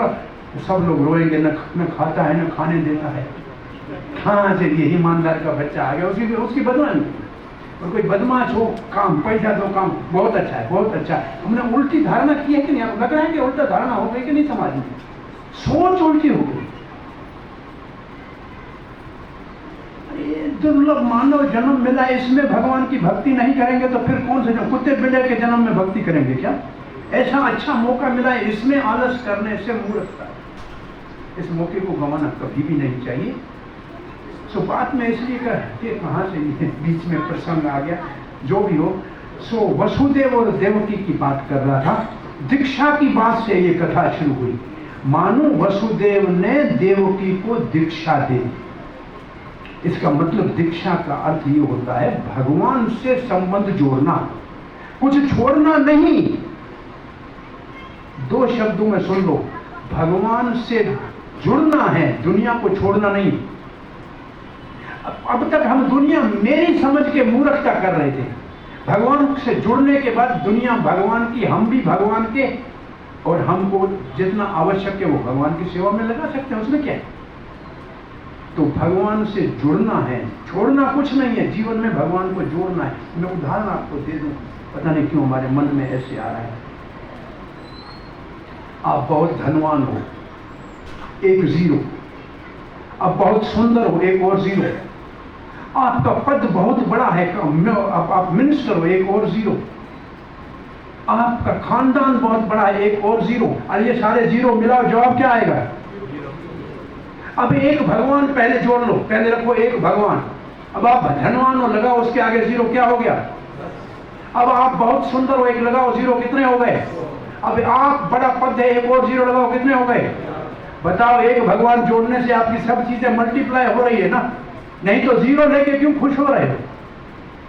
सब लोग रोएंगे, न खाता है न खाने देता है। हाँ चलिए ईमानदार का बच्चा आ गया, उसकी बदनामी। और कोई बदमाश हो, काम पैसा दो, काम बहुत अच्छा है, बहुत अच्छा है। हमने उल्टी धारणा की है कि नहीं? आप लग रहा है कि उल्टा धारणा हो गई कि नहीं? समाज में सोच उल्टी हो गई। दुर्लभ मानव जन्म मिला, इसमें भगवान की भक्ति नहीं करेंगे तो फिर कौन से कुत्ते बिल्ले के जन्म में भक्ति करेंगे क्या? ऐसा अच्छा मौका मिला है, इसमें आलस करने से मूर्खता। इस मौके को गंवाना कभी भी नहीं चाहिए। सो बात में इसलिए कि कहाँ से बीच में प्रसंग आ गया, जो भी हो। सो वसुदेव और देवकी की बात कर रहा था। दीक्षा की बात से ये कथा शुरू हुई। मानो वसुदेव ने देवकी को दीक्षा दे दी। इसका मतलब दीक्षा का अर्थ ये होता है भगवान से संबंध जोड़ना, कुछ छोड़ना नहीं। 2 शब्दों में सुन लो, भगवान से जुड़ना है, दुनिया को छोड़ना नहीं। अब तक हम दुनिया मेरी समझ के मूर्खता कर रहे थे। भगवान से जुड़ने के बाद दुनिया भगवान की, हम भी भगवान के, और हमको जितना आवश्यक है वो भगवान की सेवा में लगा सकते हैं, उसमें क्या है। तो भगवान से जुड़ना है, छोड़ना कुछ नहीं है, जीवन में भगवान को जोड़ना है। मैं उदाहरण आपको दे दूं, पता नहीं क्यों हमारे मन में ऐसे आ रहा है। आप बहुत धनवान हो, एक जीरो। आप बहुत सुंदर हो, एक और जीरो। आपका पद बहुत बड़ा है, आप मिनिस्टर हो, एक और जीरो। आपका खानदान बहुत बड़ा है, एक और जीरो। और ये सारे जीरो मिलाओ, जवाब क्या आएगा? अब एक भगवान पहले जोड़ लो, पहले रखो एक भगवान। अब आप धनवान हो, लगाओ उसके आगे जीरो, क्या हो गया? अब आप बहुत सुंदर हो, एक लगाओ जीरो, कितने हो गए? अब आप बड़ा पद है, एक और जीरो लगाओ, कितने हो गए? बताओ, एक भगवान जोड़ने से आपकी सब चीजें मल्टीप्लाई हो रही है ना? नहीं तो जीरो लेके क्यों खुश हो रहे हो?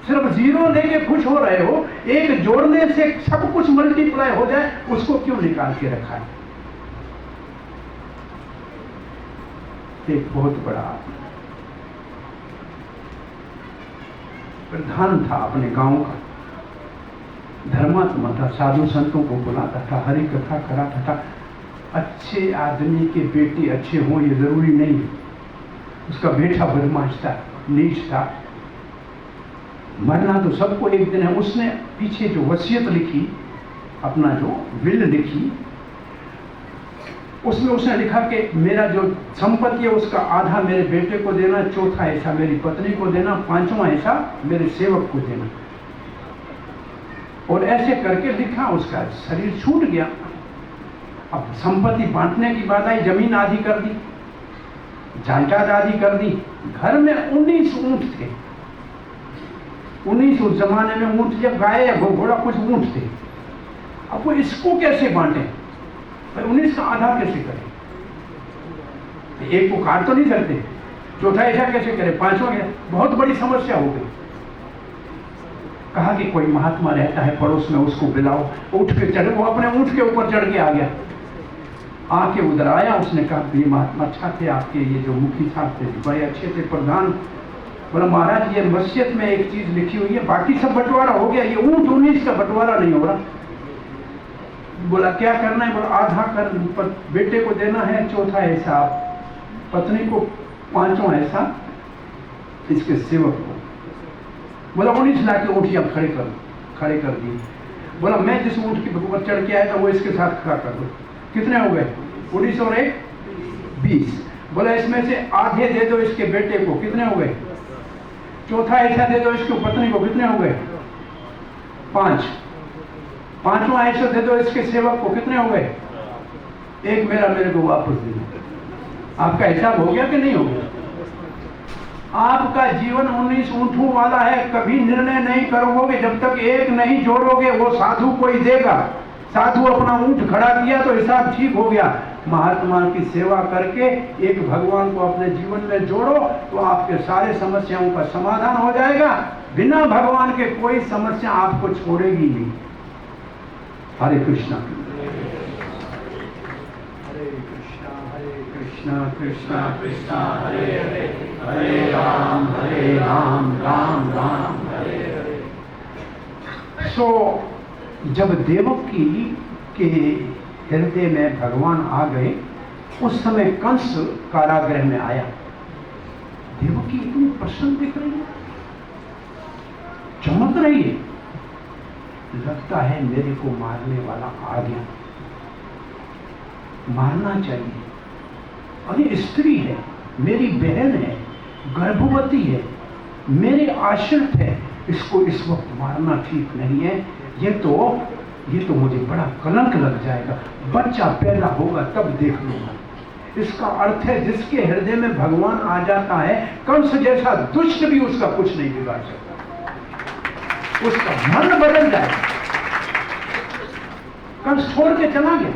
सिर्फ जीरो लेके खुश हो रहे हो, एक जोड़ने से सब कुछ मल्टीप्लाई हो जाए, उसको क्यों निकाल के रखा है? एक बहुत बड़ा प्रधान था अपने गांव का, धर्मात्मा था, साधु संतों को बुलाता था, हरि कथा कराता था। अच्छे आदमी के बेटे अच्छे हों ये जरूरी नहीं है। उसका बेटा बदमाश था, नीच था, मरना तो सबको एक दिन है। उसने पीछे जो वसीयत लिखी, अपना जो विल लिखी, उसमें उसने लिखा कि मेरा जो संपत्ति है उसका आधा मेरे बेटे को देना, चौथा हिस्सा मेरी पत्नी को देना, पांचवा हिस्सा मेरे सेवक को देना। और ऐसे करके लिखा, उसका शरीर छूट गया। अब संपत्ति बांटने की बात आई, जमीन आधी कर दी, जायदाद आधी कर दी। घर में 19 ऊंट थे। 19 उस जमाने में ऊंट, जब गाय या घोड़ा कुछ ऊंट थे। अब वो इसको कैसे बांटे? 19 का आधा कैसे करें? एक को काट तो नहीं सकते, चौथा ऐसा कैसे करें, पांचवा क्या? बहुत बड़ी समस्या हो गई। कहा कि कोई महात्मा रहता है पड़ोस में, उसको बुलाओ। उठ के चढ़, वो अपने ऊंट के ऊपर चढ़ के आ गया। आके उधर आया, उसने कहा ये महात्मा अच्छा थे आपके, ये जो मुखी साहब थे बड़े अच्छे थे, प्रधान। बोला महाराज ये वसीयत में एक चीज लिखी हुई है, बाकी सब बंटवारा हो गया, ये ऊंट 19 का बंटवारा नहीं हो रहा। बोला क्या करना है? बोला आधा कर बेटे को देना है, चौथा हिस्सा पत्नी को, पांचवा हिस्सा इसके सेवक को। बोला 19 लाख के ऊँट अब खड़े कर दिए। बोला मैं जिस ऊँट के ऊपर चढ़ के आया था वो इसके साथ खड़ा कर दो। कितने हो गए? 19 और 1 20। बोला इसमें से आधे दे दो इसके बेटे को, कितने हो गए? चौथा हिस्सा दे दो इसकी पत्नी को, कितने हो गए? 5। पांचवा हिस्सा दे दो इसके सेवक को, कितने हो गए? 1 मेरे को वापस देना। आपका हिसाब हो गया कि नहीं हो गया? आपका जीवन 19 ऊंटों वाला है। कभी निर्णय नहीं करोगे जब तक एक नहीं जोड़ोगे। वो साधु कोई देगा, साधु अपना ऊंट खड़ा किया तो हिसाब ठीक हो गया। महात्मा की सेवा करके एक भगवान को अपने जीवन में जोड़ो तो आपके सारे समस्याओं का समाधान हो जाएगा। बिना भगवान के कोई समस्या आपको छोड़ेगी नहीं। हरे कृष्णा कृष्णा कृष्णा कृष्णा हरे हरे, हरे राम राम राम हरे हरे। सो जब देवकी के हृदय में भगवान आ गए, उस समय कंस कारागृह में आया। देवकी इतनी प्रसन्न दिख रही है, चमक रही है। लगता है मेरे को मारने वाला आ गया, मारना चाहिए। अरे स्त्री है, मेरी बहन है, गर्भवती है, मेरे आश्रित है, इसको इस वक्त मारना ठीक नहीं है। ये तो मुझे बड़ा कलंक लग जाएगा। बच्चा पैदा होगा तब देख लूंगा। इसका अर्थ है जिसके हृदय में भगवान आ जाता है, कंस जैसा दुष्ट भी उसका कुछ नहीं बिगाड़ सकता। उसका मन बदल जाएगा। कंस छोड़ के चला गया।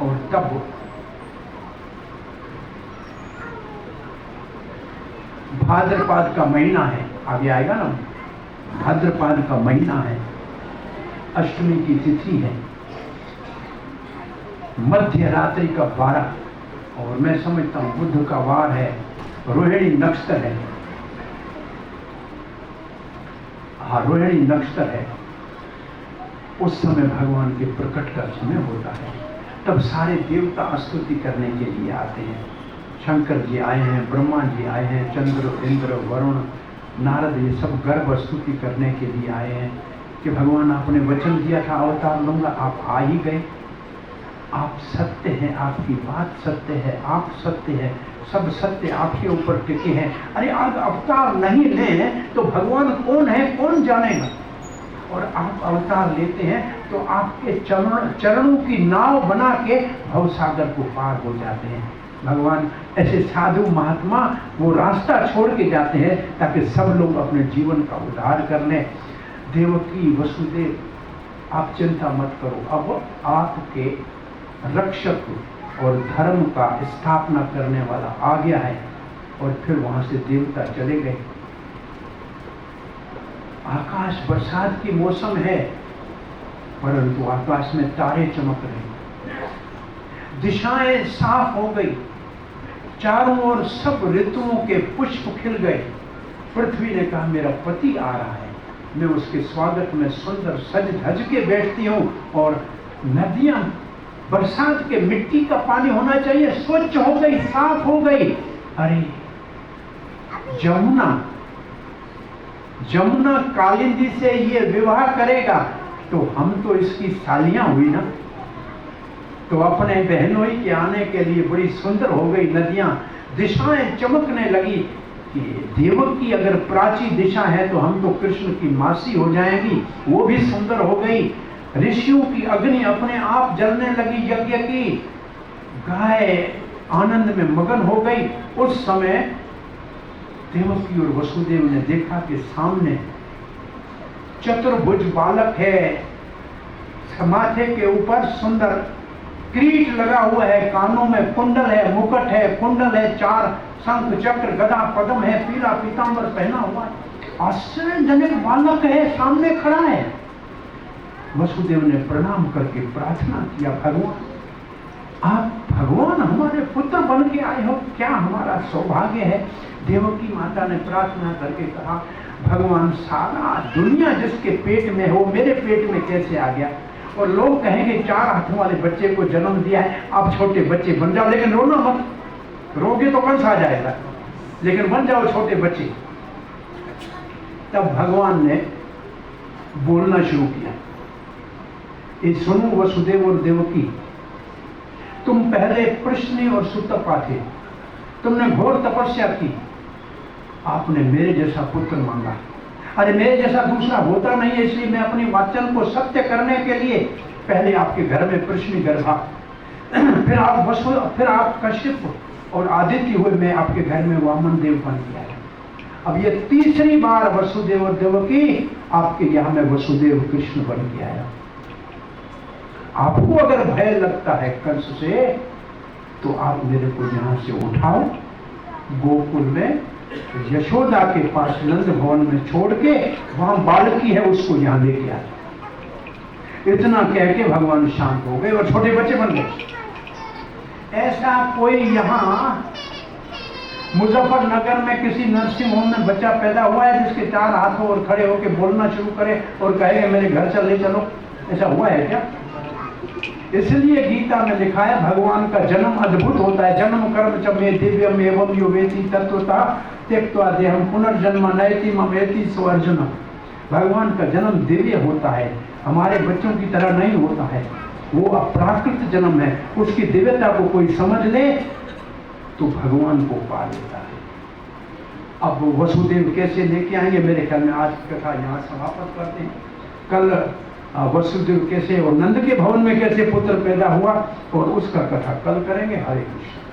और तब भाद्रपद का महीना है, आगे आएगा ना, भाद्रपद का महीना है, अष्टमी की तिथि है, मध्य रात्रि का 12, और मैं समझता हूं बुध का वार है, रोहिणी नक्षत्र है। रोहिणी नक्षत्र है, उस समय भगवान के प्रकट का समय होता है। तब सारे देवता स्तुति करने के लिए आते हैं। शंकर जी आए हैं, ब्रह्मा जी आए हैं, चंद्र, इंद्र, वरुण, नारद, ये सब गर्भ स्तुति करने के लिए आए हैं कि भगवान आपने वचन दिया था अवतार लूंगा, आप आ ही गए। आप सत्य हैं, आपकी बात सत्य है, आप सत्य है, सब सत्य आपके ऊपर टिके हैं। अरे आज अवतार नहीं लें तो भगवान कौन है कौन जानेगा। और आप अवतार लेते हैं तो आपके चरणों की नाव बना के भवसागर को पार हो जाते हैं। भगवान ऐसे साधु महात्मा वो रास्ता छोड़ के जाते हैं ताकि सब लोग अपने जीवन का उद्धार कर लें। देवकी वसुदेव, आप चिंता मत करो, अब आपके रक्षक और धर्म का स्थापना करने वाला आ गया है। और फिर वहां से देवता चले गए। आकाश बरसात की मौसम है, परंतु आकाश में तारे चमक रहे, दिशाएं साफ हो गई, चारों ओर सब ऋतुओं के पुष्प खिल गए। पृथ्वी ने कहा मेरा पति आ रहा है, मैं उसके स्वागत में सुंदर सज धज के बैठती हूँ। और नदियां, बरसात के मिट्टी का पानी होना चाहिए, स्वच्छ हो गई, साफ हो गई। अरे जमुना कालिंदी से ये विवाह करेगा तो हम तो इसकी सालियां हुई ना। तो अपने बहनोई के आने के लिए बड़ी सुंदर हो गई नदियां, दिशाएं चमकने लगी कि देवकी अगर प्राची दिशा है तो हम तो कृष्ण की मासी हो जाएंगी, वो भी सुंदर हो गई। ऋषियों की अग्नि अपने आप जलने लगी यज्ञ की, गाय आनंद में मगन हो गई। उस समय देवकी और वसुदेव ने देखा कि सामने चतुर्भुज बालक है, माथे के ऊपर सुंदर किरीट लगा हुआ है, कानों में कुंडल है, मुकुट है, कुंडल है, 4 शंख चक्र गदा पद्म है, पीला पीतांबर पहना हुआ है। आश्चर्यजनक बालक है, सामने खड़ा है। वसुदेव ने प्रणाम करके प्रार्थना किया, भगवान आप भगवान हमारे पुत्र बन के आए हो, क्या हमारा सौभाग्य है। देवकी माता ने प्रार्थना करके कहा भगवान सारा दुनिया जिसके पेट में हो मेरे पेट में कैसे आ गया। और लोग कहेंगे 4 हाथों वाले बच्चे को जन्म दिया है, आप छोटे बच्चे बन जाओ, लेकिन रोना मत, रोगे तो कंस आ जाएगा, लेकिन बन जाओ छोटे बच्चे। तब भगवान ने बोलना शुरू किया, ये सुनो वसुदेव और देवकी, तुम पहले प्रश्न और सुतपा थे, तुमने घोर तपस्या की, आपने मेरे जैसा पुत्र मांगा। अरे मेरे जैसा दूसरा होता नहीं है, इसलिए मैं अपने वचन को सत्य करने के लिए पहले आपके घर में प्रश्न गर्भा, फिर आप कश्यप और आदित्य हुए, मैं आपके घर में वामन देव बन के आया। अब ये तीसरी बार वसुदेव और देवकी आपके यहाँ में वसुदेव कृष्ण बन के आया। आपको अगर भय लगता है कंस से तो आप मेरे को यहाँ से उठाओ, गोकुल में यशोदा के पास नंद भवन में छोड़ के वहां बालकी है उसको यहाँ लेके आए। इतना कह के भगवान शांत हो गए और छोटे बच्चे बन गए। ऐसा कोई यहाँ मुजफ्फरनगर में किसी नर्सिंग होम में बच्चा पैदा हुआ है जिसके 4 हाथ हो और खड़े होके बोलना शुरू करे और कहेगा मेरे घर चले चलो, ऐसा हुआ है क्या? इसलिए गीता में लिखा है भगवान का जन्म अद्भुत होता है। जन्म कर्म च मे दिव्यम एवं यो वेति तत्वता त्यक्त्वा देहम पुनर्जन्म नयति ममेति सो अर्जुन। भगवान का जन्म दिव्य होता है, हमारे बच्चों की तरह नहीं होता है, वो अप्राकृत जन्म है। उसकी दिव्यता को कोई समझ ले तो भगवान को पा लेता है। अब वसुदेव कैसे लेके आएंगे, मेरे ख्याल में आज की कथा यहाँ समाप्त करते हैं। कल वसुदेव कैसे और नंद के भवन में कैसे पुत्र पैदा हुआ और उसका कथा कल करेंगे। हरे कृष्ण।